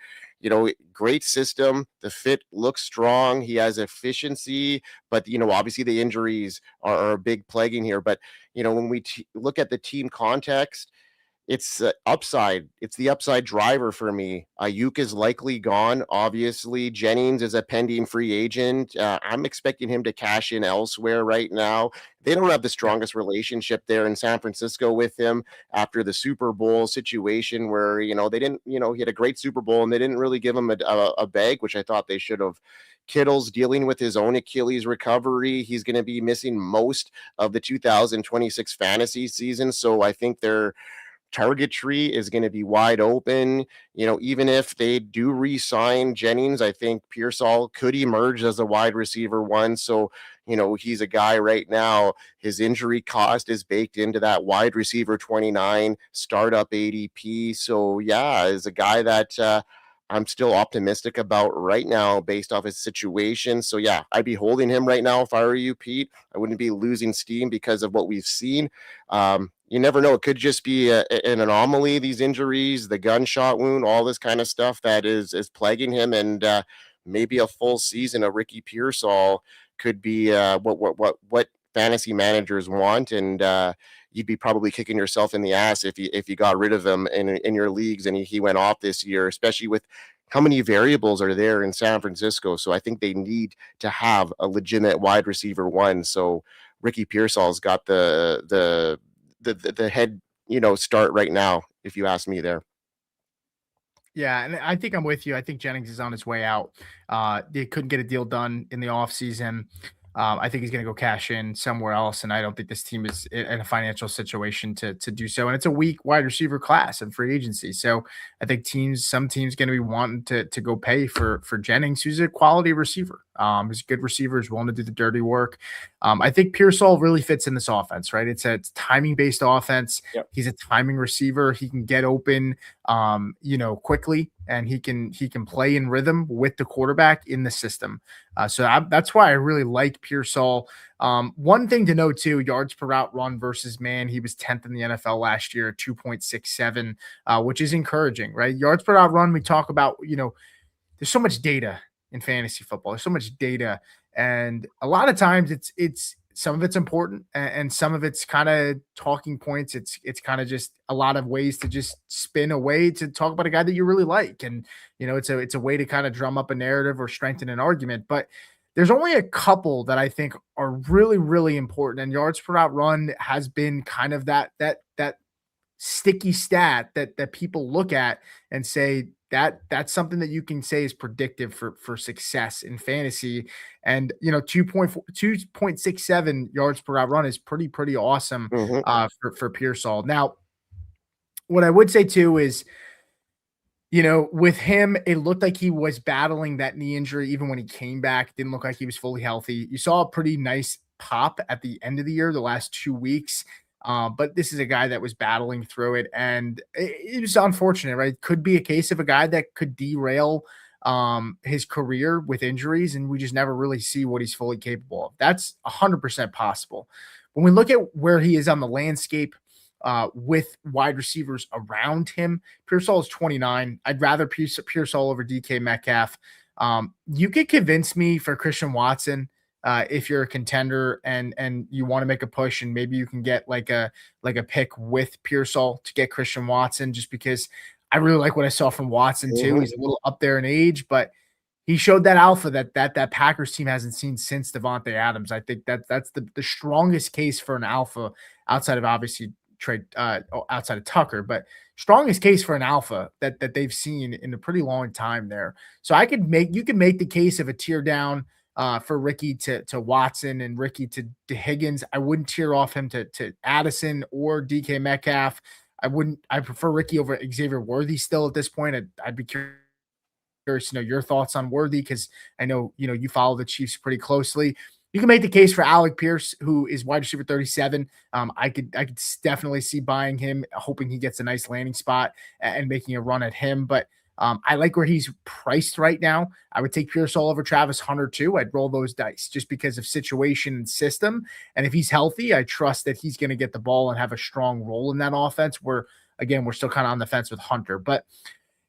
[SPEAKER 2] Great system. The fit looks strong. He has efficiency, but, obviously the injuries are a big plaguing here. But, when we look at the team context, it's upside. It's the upside driver for me. Ayuk is likely gone. Obviously, Jennings is a pending free agent. I'm expecting him to cash in elsewhere right now. They don't have the strongest relationship there in San Francisco with him after the Super Bowl situation where, they didn't, he had a great Super Bowl and they didn't really give him a bag, which I thought they should have. Kittle's dealing with his own Achilles recovery. He's going to be missing most of the 2026 fantasy season. So I think they're target tree is going to be wide open. Even if they do re-sign Jennings, I think Pearsall could emerge as a wide receiver 1. So, he's a guy right now, his injury cost is baked into that wide receiver 29 startup ADP. So yeah, is a guy that I'm still optimistic about right now based off his situation. So yeah, I'd be holding him right now if I were you, Pete. I wouldn't be losing steam because of what we've seen. You never know. It could just be an anomaly, these injuries, the gunshot wound, all this kind of stuff that is plaguing him. And maybe a full season of Ricky Pearsall could be what fantasy managers want. And you'd be probably kicking yourself in the ass if you got rid of him in your leagues and he went off this year, especially with how many variables are there in San Francisco. So I think they need to have a legitimate wide receiver 1. So Ricky Pearsall's got the head, start right now, if you ask me there.
[SPEAKER 1] Yeah, and I think I'm with you. I think Jennings is on his way out. They couldn't get a deal done in the offseason. I think he's going to go cash in somewhere else, and I don't think this team is in a financial situation to do so. And it's a weak wide receiver class and free agency, so I think some teams going to be wanting to go pay for Jennings, who's a quality receiver. He's a good receiver, is willing to do the dirty work. I think Pearsall really fits in this offense, right? It's a timing-based offense. Yep. He's a timing receiver. He can get open, quickly, and he can play in rhythm with the quarterback in the system. So that's why I really like Pearsall. One thing to note too, yards per route run versus man, he was 10th in the NFL last year, 2.67, which is encouraging, right? Yards per route run, we talk about, there's so much data in fantasy football. There's so much data, and a lot of times it's some of it's important and some of it's kind of talking points. It's kind of just a lot of ways to just spin a way to talk about a guy that you really like. And, it's a way to kind of drum up a narrative or strengthen an argument. But there's only a couple that I think are really, really important. And yards per route run has been kind of that sticky stat that people look at and say, that's something that you can say is predictive for success in fantasy. And 2.67 yards per route run is pretty awesome for Pearsall. Now, what I would say too is, with him, it looked like he was battling that knee injury even when he came back. Didn't look like he was fully healthy. You saw a pretty nice pop at the end of the year, the last 2 weeks. But this is a guy that was battling through it, and it was unfortunate, right? Could be a case of a guy that could derail his career with injuries, and we just never really see what he's fully capable of. That's 100% possible. When we look at where he is on the landscape with wide receivers around him, Pearsall is 29. I'd rather Pearsall over DK Metcalf. You could convince me for Christian Watson if you're a contender and you want to make a push, and maybe you can get like a pick with Pearsall to get Christian Watson, just because I really like what I saw from Watson too. He's a little up there in age, but he showed that alpha that Packers team hasn't seen since DaVante Adams. I think that's the strongest case for an alpha outside of obviously outside of Tucker, but strongest case for an alpha that they've seen in a pretty long time there. So you could make the case of a tier down for Ricky to Watson and Ricky to Higgins. I wouldn't tier off him to Addison or DK Metcalf. I prefer Ricky over Xavier Worthy still at this point. I'd be curious to know your thoughts on Worthy, because I know you follow the Chiefs pretty closely. You can make the case for Alec Pierce, who is wide receiver 37. I could definitely see buying him, hoping he gets a nice landing spot and making a run at him. But I like where he's priced right now. I would take Pearsall over Travis Hunter too. I'd roll those dice just because of situation and system. And if he's healthy, I trust that he's going to get the ball and have a strong role in that offense. We're still kind of on the fence with Hunter. But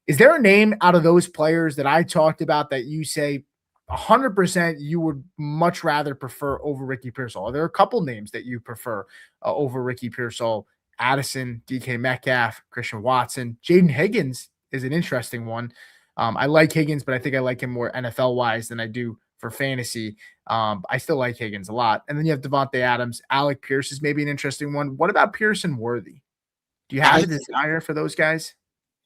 [SPEAKER 1] is there a name out of those players that I talked about that you say 100% you would much rather prefer over Ricky Pearsall? Are there a couple names that you prefer over Ricky Pearsall? Addison, DK Metcalf, Christian Watson, Jaden Higgins is an interesting one. I like Higgins, but I think I like him more NFL wise than I do for fantasy. I still like Higgins a lot. And then you have DaVante Adams. Alec Pierce is maybe an interesting one. What about Pierce and Worthy? Do you have a desire for those guys?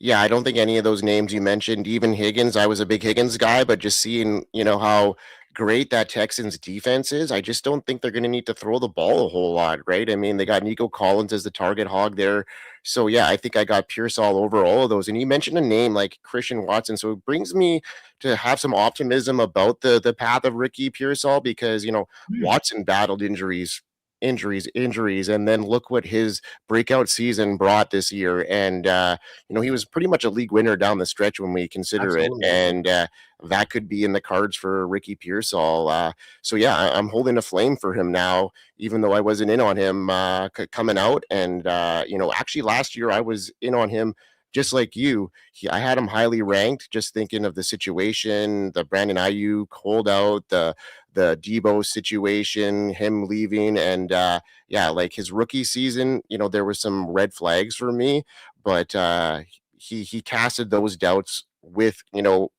[SPEAKER 2] Yeah, I don't think any of those names you mentioned, even Higgins, I was a big Higgins guy, but just seeing, how great that Texans defense is, I just don't think they're going to need to throw the ball a whole lot, right? I mean, they got Nico Collins as the target hog there. So, yeah, I think I got Pearsall over all of those. And you mentioned a name like Christian Watson. So it brings me to have some optimism about the path of Ricky Pearsall, because, Watson battled injuries, and then look what his breakout season brought this year. And he was pretty much a league winner down the stretch when we consider Absolutely. It, and that could be in the cards for Ricky Pearsall. So yeah, I'm holding a flame for him now, even though I wasn't in on him coming out. And actually last year I was in on him just like you. I had him highly ranked, just thinking of the situation, the Brandon Ayuk holdout, the Debo situation, him leaving, and like his rookie season, there were some red flags for me, but he casted those doubts with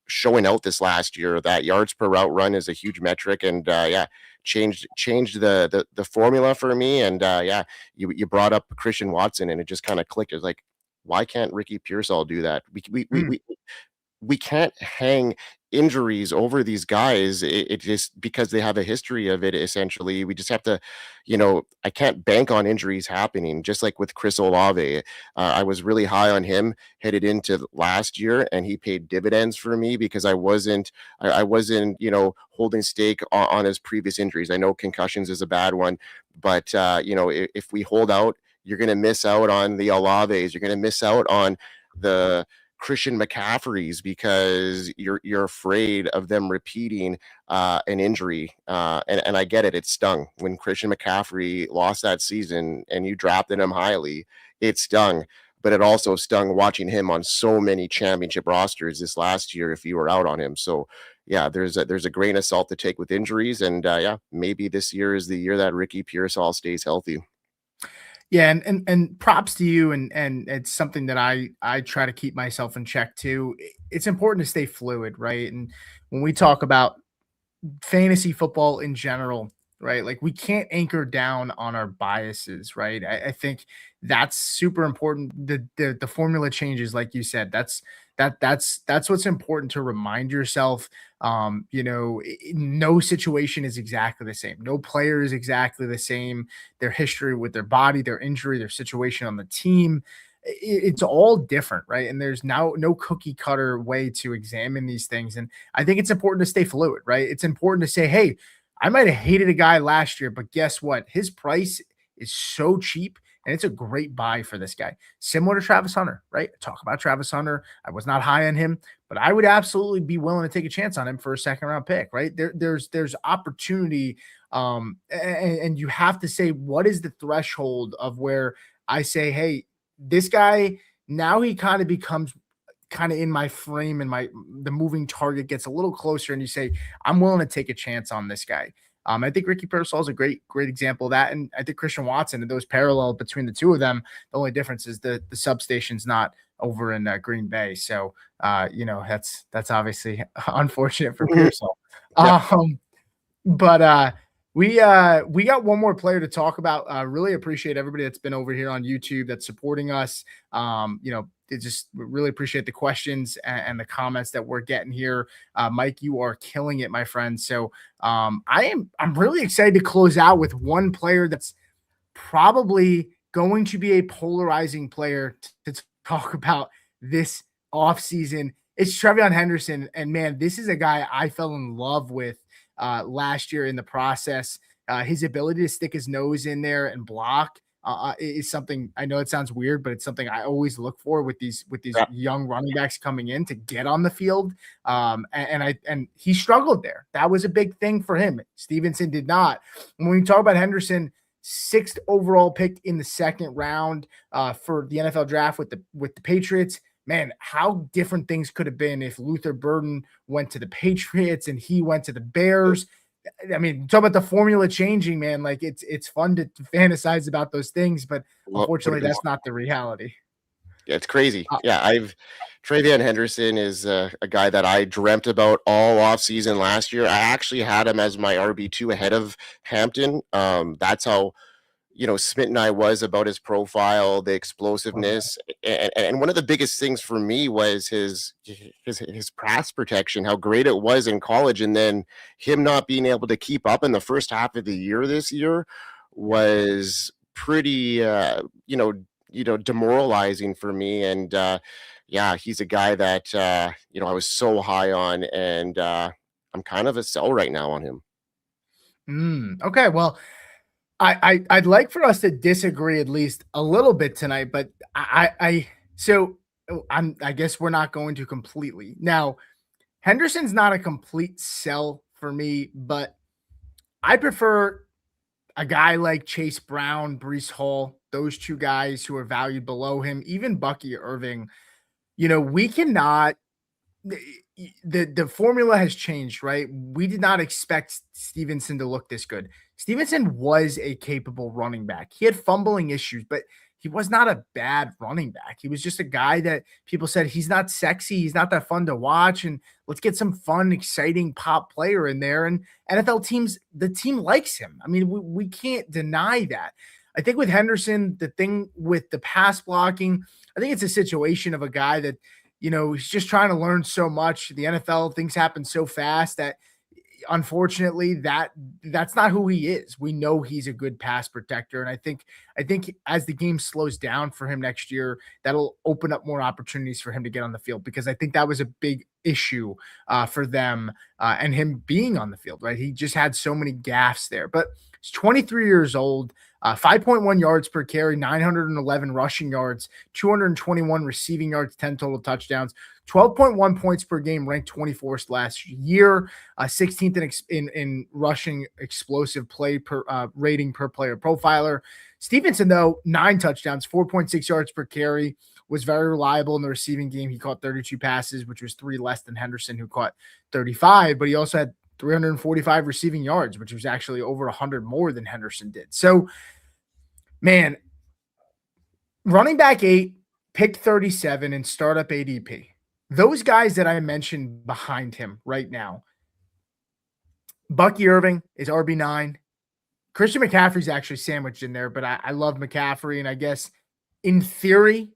[SPEAKER 2] showing out this last year. That yards per route run is a huge metric, and changed the formula for me. And you brought up Christian Watson, and it just kind of clicked. It's like, why can't Ricky Pearsall do that? We can't hang injuries over these guys. It just because they have a history of it. Essentially, we just have to, I can't bank on injuries happening. Just like with Chris Olave, I was really high on him headed into last year, and he paid dividends for me because I wasn't, holding stake on his previous injuries. I know concussions is a bad one, but if we hold out, you're going to miss out on the Olaves. You're going to miss out on the Christian McCaffreys because you're afraid of them repeating an injury. And I get it. It stung when Christian McCaffrey lost that season and you drafted him highly. It stung, but it also stung watching him on so many championship rosters this last year if you were out on him. So yeah, there's a grain of salt to take with injuries. And maybe this year is the year that Ricky Pearsall stays healthy.
[SPEAKER 1] Yeah, and props to you, and it's something that I try to keep myself in check too. It's important to stay fluid, right? And when we talk about fantasy football in general, right, like we can't anchor down on our biases, right? I think that's super important. The formula changes, like you said. That's what's important to remind yourself. No situation is exactly the same. No player is exactly the same. Their history with their body, their injury, their situation on the team, it's all different, right? And there's now no cookie cutter way to examine these things. And I think it's important to stay fluid, right? It's important to say, hey, I might have hated a guy last year, but guess what? His price is so cheap, and it's a great buy for this guy. Similar to Travis Hunter, right? Talk about Travis Hunter. I was not high on him, but I would absolutely be willing to take a chance on him for a second round pick, right? There's opportunity, and you have to say, what is the threshold of where I say, hey, this guy, now he kind of becomes kind of in my frame, and the moving target gets a little closer, and you say, I'm willing to take a chance on this guy. I think Ricky Pearsall is a great example of that. And I think Christian Watson, and those parallel between the two of them, the only difference is the substation's not over in Green Bay. So, that's obviously unfortunate for Pearsall. But we got one more player to talk about. Really appreciate everybody that's been over here on YouTube that's supporting us. Just really appreciate the questions and the comments that we're getting here. Mike, you are killing it, my friend. So I'm really excited to close out with one player that's probably going to be a polarizing player to talk about this offseason. It's TreVeyon Henderson. And man, this is a guy I fell in love with last year in the process. His ability to stick his nose in there and block is something, I know it sounds weird, but it's something I always look for with these young running backs coming in to get on the field. And he struggled there. That was a big thing for him. Stevenson did not. And when we talk about Henderson, 6th overall pick in the 2nd round for the NFL draft with the Patriots. Man, how different things could have been if Luther Burden went to the Patriots and he went to the Bears. I mean, talk about the formula changing, man. Like it's fun to fantasize about those things, but unfortunately, that's not the reality.
[SPEAKER 2] Yeah, it's crazy. TreVeyon Henderson is a guy that I dreamt about all offseason last year. I actually had him as my RB2 ahead of Hampton. That's how smitten I was about his profile, the explosiveness, and one of the biggest things for me was his pass protection, how great it was in college, and then him not being able to keep up in the first half of the year this year was pretty, demoralizing for me. And he's a guy that I was so high on, and I'm kind of a sell right now on him.
[SPEAKER 1] Okay, well. I'd like for us to disagree at least a little bit tonight, but I guess we're not going to completely. Now, Henderson's not a complete sell for me, but I prefer a guy like Chase Brown, Breece Hall, those two guys who are valued below him, even Bucky Irving. We cannot. The formula has changed, right? We did not expect Stevenson to look this good. Stevenson was a capable running back. He had fumbling issues, but he was not a bad running back. He was just a guy that people said he's not sexy. He's not that fun to watch. And let's get some fun, exciting pop player in there. And NFL teams, the team likes him. I mean, we can't deny that. I think with Henderson, the thing with the pass blocking, I think it's a situation of a guy that, he's just trying to learn so much. The NFL, things happen so fast that unfortunately that's not who he is. We know he's a good pass protector. And I think as the game slows down for him next year, that'll open up more opportunities for him to get on the field, because I think that was a big issue for them and him being on the field, right? He just had so many gaffes there, but he's 23 years old. 5.1 yards per carry, 911 rushing yards, 221 receiving yards, 10 total touchdowns, 12.1 points per game, ranked 24th last year, 16th in rushing explosive play per rating per player profiler. Stevenson, though, 9 touchdowns, 4.6 yards per carry, was very reliable in the receiving game. He caught 32 passes, which was 3 less than Henderson, who caught 35, but he also had 345 receiving yards, which was actually over 100 more than Henderson did. So, man, running back 8, pick 37 in startup ADP. Those guys that I mentioned behind him right now, Bucky Irving is RB9. Christian McCaffrey's actually sandwiched in there, but I love McCaffrey. And I guess in theory,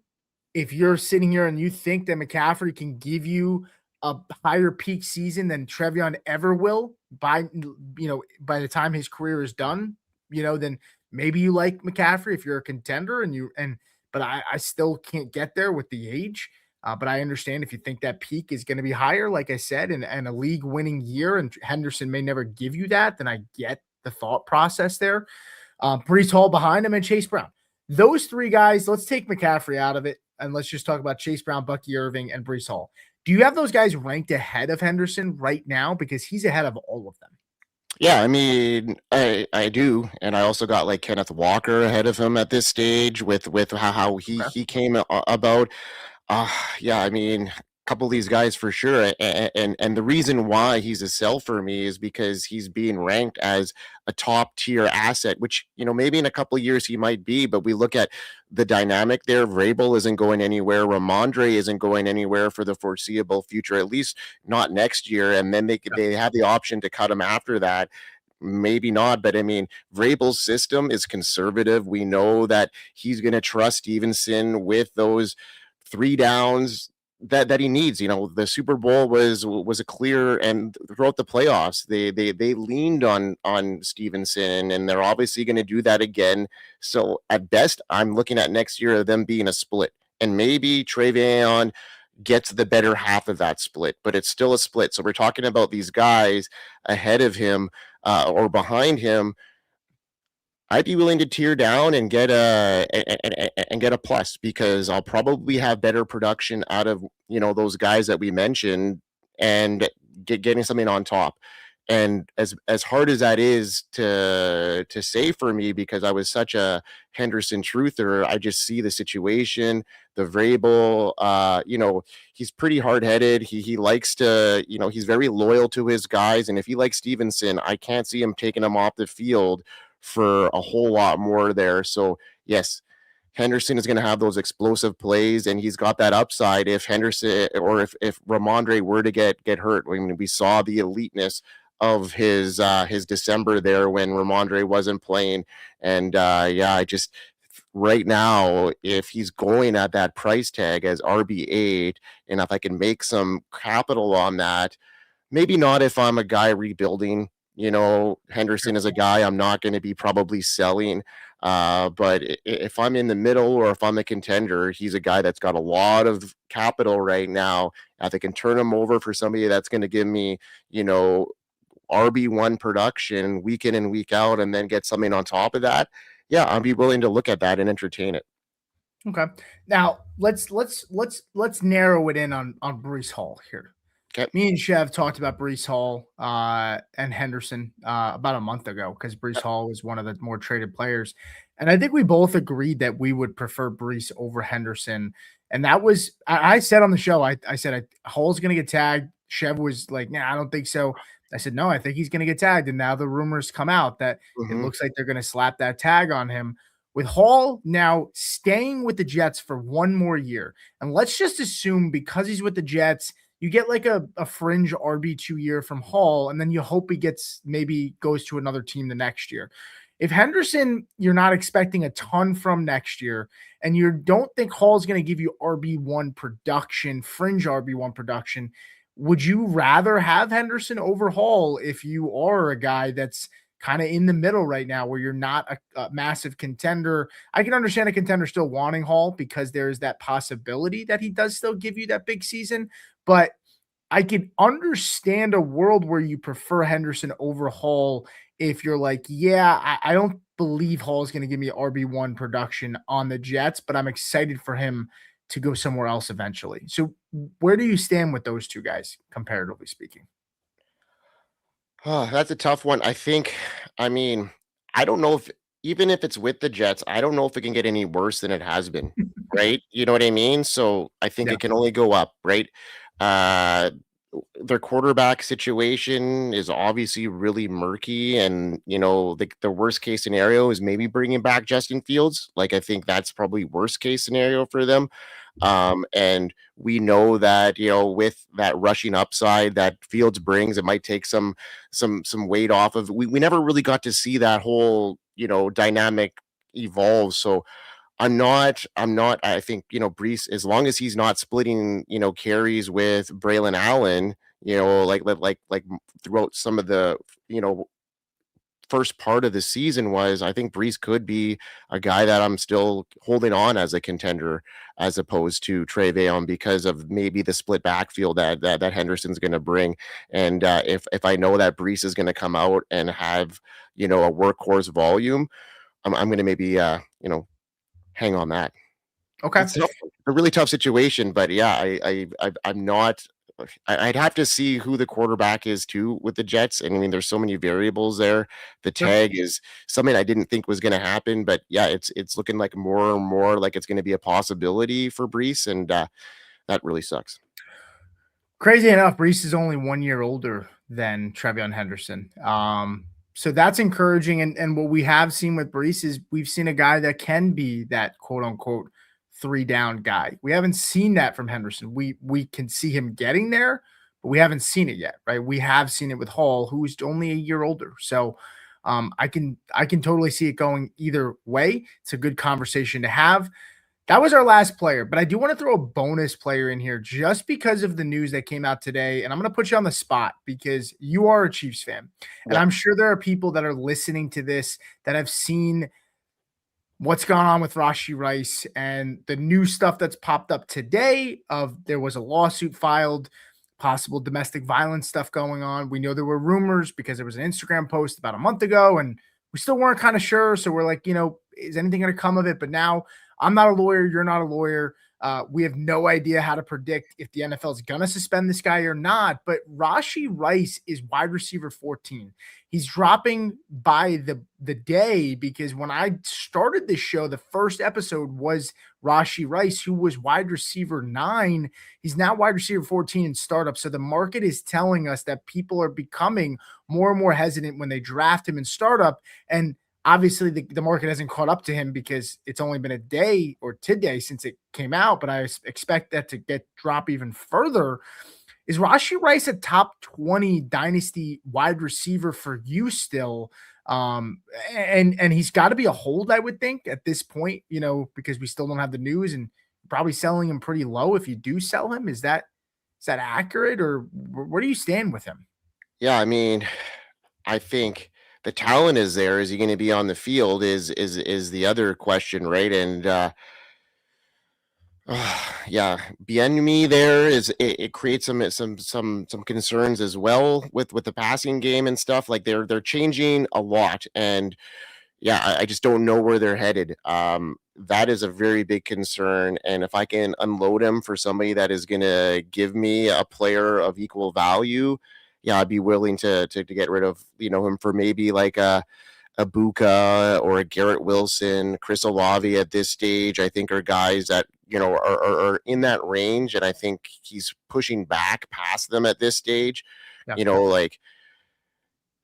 [SPEAKER 1] if you're sitting here and you think that McCaffrey can give you a higher peak season than TreVeyon ever will by the time his career is done, then maybe you like McCaffrey if you're a contender but I still can't get there with the age. But I understand if you think that peak is going to be higher, like I said, and a league winning year, and Henderson may never give you that, then I get the thought process there. Breece Hall behind him and Chase Brown. Those 3 guys, let's take McCaffrey out of it, and let's just talk about Chase Brown, Bucky Irving, and Breece Hall. Do you have those guys ranked ahead of Henderson right now? Because he's ahead of all of them.
[SPEAKER 2] Yeah, I mean, I do, and I also got like Kenneth Walker ahead of him at this stage with how he came about. Yeah, I mean, couple of these guys for sure. And the reason why he's a sell for me is because he's being ranked as a top tier asset, which, maybe in a couple of years he might be, but we look at the dynamic there. Vrabel isn't going anywhere. Ramondre isn't going anywhere for the foreseeable future, at least not next year. And then they have the option to cut him after that. Maybe not, but I mean, Vrabel's system is conservative. We know that he's going to trust Stevenson with those 3 downs that he needs. The Super Bowl was a clear, and throughout the playoffs, they leaned on Stevenson, and they're obviously going to do that again. So at best, I'm looking at next year of them being a split, and maybe TreVeyon gets the better half of that split, but it's still a split. So we're talking about these guys ahead of him or behind him. I'd be willing to tear down and get a plus, because I'll probably have better production out of those guys that we mentioned, and getting something on top. And as hard as that is to say for me, because I was such a Henderson truther, I just see the situation. The Vrabel, he's pretty hard-headed. He likes to, he's very loyal to his guys. And if he likes Stevenson, I can't see him taking him off the field for a whole lot more there. So yes, Henderson is going to have those explosive plays, and he's got that upside if Henderson or if Ramondre were to get hurt. I mean, we saw the eliteness of his December there when Ramondre wasn't playing. And I just right now, if he's going at that price tag as RB8, and if I can make some capital on that, maybe not if I'm a guy rebuilding. Henderson is a guy I'm not going to be probably selling. But if I'm in the middle, or if I'm a contender, he's a guy that's got a lot of capital right now. If I can turn him over for somebody that's going to give me, RB1 production week in and week out, and then get something on top of that, I'll be willing to look at that and entertain it.
[SPEAKER 1] Okay. Now let's narrow it in on Breece Hall here. Okay. Me and Chev talked about Breece Hall and Henderson about a month ago, because Breece Hall was one of the more traded players. And I think we both agreed that we would prefer Breece over Henderson. And that was, I said on the show, I said Hall's going to get tagged. Chev was like, nah, I don't think so. I said, no, I think he's going to get tagged. And now the rumors come out that it looks like they're going to slap that tag on him. With Hall now staying with the Jets for one more year. And let's just assume, because he's with the Jets, you get like a fringe RB2 year from Hall, and then you hope he maybe goes to another team the next year. If Henderson, you're not expecting a ton from next year, and you don't think Hall's going to give you RB1 production, fringe RB1 production, would you rather have Henderson over Hall if you are a guy that's kind of in the middle right now, where you're not a massive contender? I can understand a contender still wanting Hall, because there's that possibility that he does still give you that big season. But I can understand a world where you prefer Henderson over Hall if you're like, I don't believe Hall is going to give me RB1 production on the Jets, but I'm excited for him to go somewhere else eventually. So where do you stand with those two guys, comparatively speaking?
[SPEAKER 2] Oh, that's a tough one. I don't know even if it's with the Jets, I don't know if it can get any worse than it has been, right? You know what I mean? So I think it can only go up, right? Their quarterback situation is obviously really murky, and the worst case scenario is maybe bringing back Justin Fields. Like, I think that's probably worst case scenario for them. And we know that with that rushing upside that Fields brings, it might take some weight off of. We never really got to see that whole dynamic evolve. So I think, Breece, as long as he's not splitting, carries with Braylon Allen, like throughout some of the, first part of the season I think Breece could be a guy that I'm still holding on as a contender, as opposed to TreVeyon, because of maybe the split backfield that Henderson's going to bring. And if I know that Breece is going to come out and have, a workhorse volume, I'm going to maybe, hang on that.
[SPEAKER 1] Okay.
[SPEAKER 2] It's a really tough situation, but I'm not. I'd have to see who the quarterback is too with the Jets. And I mean, there's so many variables there. The tag is something I didn't think was going to happen, but it's looking like more and more like it's going to be a possibility for Breece, and that really sucks.
[SPEAKER 1] Crazy enough, Breece is only 1 year older than TreVeyon Henderson. So that's encouraging. And what we have seen with Breece is we've seen a guy that can be that quote unquote 3-down guy. We haven't seen that from Henderson. We can see him getting there, but we haven't seen it yet, right? We have seen it with Hall, who's only a year older. So I can totally see it going either way. It's a good conversation to have. That was our last player, but I do want to throw a bonus player in here just because of the news that came out today. And I'm going to put you on the spot because you are a Chiefs fan. And I'm sure there are people that are listening to this that have seen what's gone on with Rashee Rice and the new stuff that's popped up today of there was a lawsuit filed, possible domestic violence stuff going on. We know there were rumors because there was an Instagram post about a month ago and we still weren't kind of sure. So we're like, is anything going to come of it? But now I'm not a lawyer. You're not a lawyer. We have no idea how to predict if the NFL is going to suspend this guy or not. But Rashee Rice is wide receiver 14. He's dropping by the day because when I started this show, the first episode was Rashee Rice, who was wide receiver 9. He's now wide receiver 14 in startup. So the market is telling us that people are becoming more and more hesitant when they draft him in startup. And obviously, the market hasn't caught up to him because it's only been a day or today since it came out, but I expect that to drop even further. Is Rashee Rice a top 20 dynasty wide receiver for you still? And he's got to be a hold, I would think, at this point, because we still don't have the news and probably selling him pretty low if you do sell him. Is that accurate, or where do you stand with him?
[SPEAKER 2] Yeah, I mean, I think the talent is there. Is he going to be on the field is the other question, right? And yeah, Bienemy there it creates some concerns as well with the passing game and stuff. Like they're changing a lot, and yeah, I just don't know where they're headed. That is a very big concern, and if I can unload him for somebody that is going to give me a player of equal value, yeah, I'd be willing to get rid of him for maybe like a Buka or a Garrett Wilson. Chris Olave at this stage, I think, are guys that are in that range, and I think he's pushing back past them at this stage.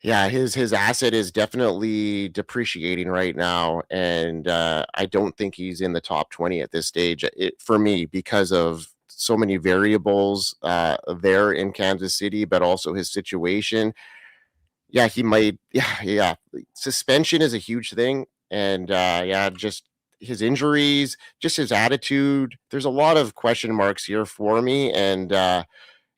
[SPEAKER 2] Yeah. His asset is definitely depreciating right now, and I don't think he's in the top 20 at this stage for me because of so many variables there in Kansas City, but also his situation. Yeah, he might. Yeah. Suspension is a huge thing, and just his injuries, just his attitude. There's a lot of question marks here for me, and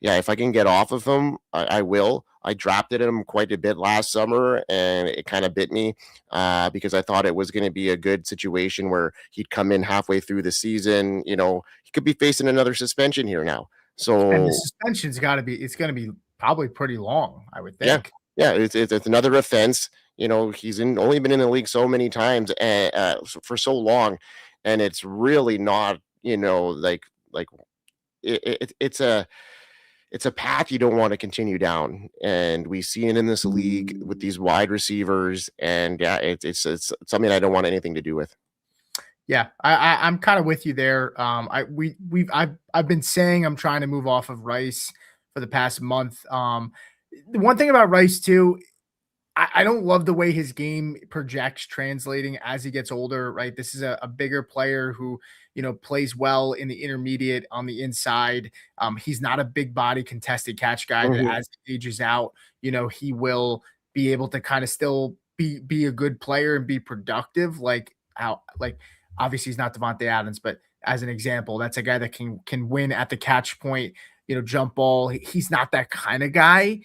[SPEAKER 2] if I can get off of him, I will. I drafted him quite a bit last summer, and it kind of bit me because I thought it was going to be a good situation where he'd come in halfway through the season. He could be facing another suspension here now. So
[SPEAKER 1] and the suspension's got to be. It's going to be probably pretty long, I would think.
[SPEAKER 2] Yeah, it's another offense. He's only been in the league so many times for so long, and it's really not. It's a path you don't want to continue down, and we see it in this league with these wide receivers, and it's something I don't want anything to do with.
[SPEAKER 1] Yeah, I'm kind of with you there. I've been saying I'm trying to move off of Rice for the past month. The one thing about Rice too, I don't love the way his game projects translating as he gets older, right? This is a bigger player who, plays well in the intermediate on the inside. He's not a big body contested catch guy that as he ages out, he will be able to kind of still be a good player and be productive. Obviously he's not DaVante Adams, but as an example, that's a guy that can win at the catch point, jump ball. He's not that kind of guy.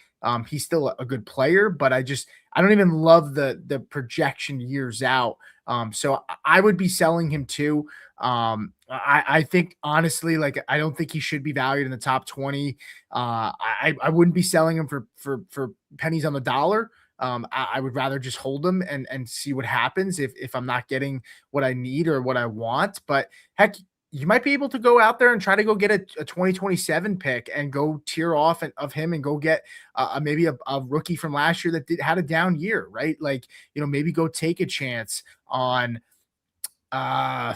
[SPEAKER 1] He's still a good player, but I don't even love the projection years out. So I would be selling him too. I think honestly, I don't think he should be valued in the top 20. I wouldn't be selling him for pennies on the dollar. I would rather just hold him and see what happens if I'm not getting what I need or what I want. But heck, you might be able to go out there and try to go get a 2027 pick and go tier off of him and go get maybe a rookie from last year that had a down year, right? Maybe go take a chance on I'm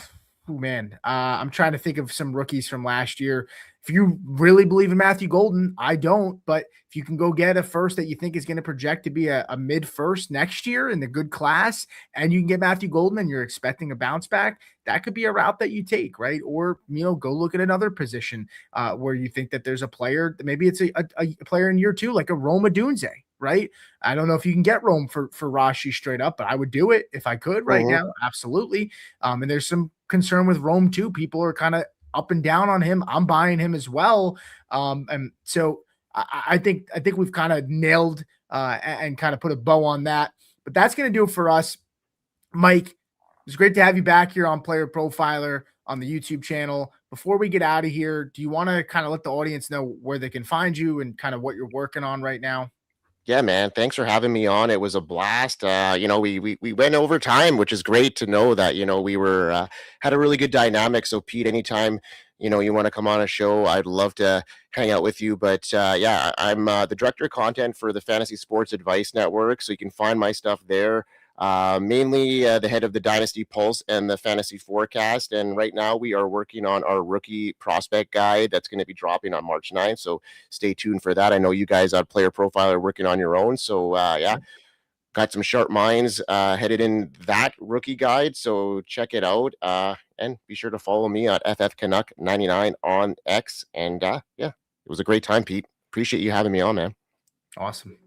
[SPEAKER 1] trying to think of some rookies from last year. if you really believe in Matthew Golden, I don't, but if you can go get a first that you think is going to project to be a mid first next year in the good class, and you can get Matthew Golden and you're expecting a bounce back, that could be a route that you take, right? Or, go look at another position where you think that there's a player, maybe it's a player in year 2, like a Rome Odunze, right? I don't know if you can get Rome for Rashee straight up, but I would do it if I could right now. Absolutely. And there's some concern with Rome too. People are kind of up and down on him. I'm buying him as well. And so I think we've kind of nailed and kind of put a bow on that. But that's going to do it for us. Mike, it's great to have you back here on Player Profiler on the YouTube channel. Before we get out of here, do you want to kind of let the audience know where they can find you and kind of what you're working on right now?
[SPEAKER 2] Yeah, man. Thanks for having me on. It was a blast. We went over time, which is great to know that, we were had a really good dynamic. So Pete, anytime, you want to come on a show, I'd love to hang out with you. But I'm the director of content for the Fantasy Sports Advice Network. So you can find my stuff there. Mainly the head of the Dynasty Pulse and the Fantasy Forecast. And right now we are working on our rookie prospect guide that's going to be dropping on March 9th. So stay tuned for that. I know you guys on Player Profile are working on your own. So got some sharp minds headed in that rookie guide. So check it out. And be sure to follow me at FFCanuck99 on X. And it was a great time, Pete. Appreciate you having me on, man.
[SPEAKER 1] Awesome.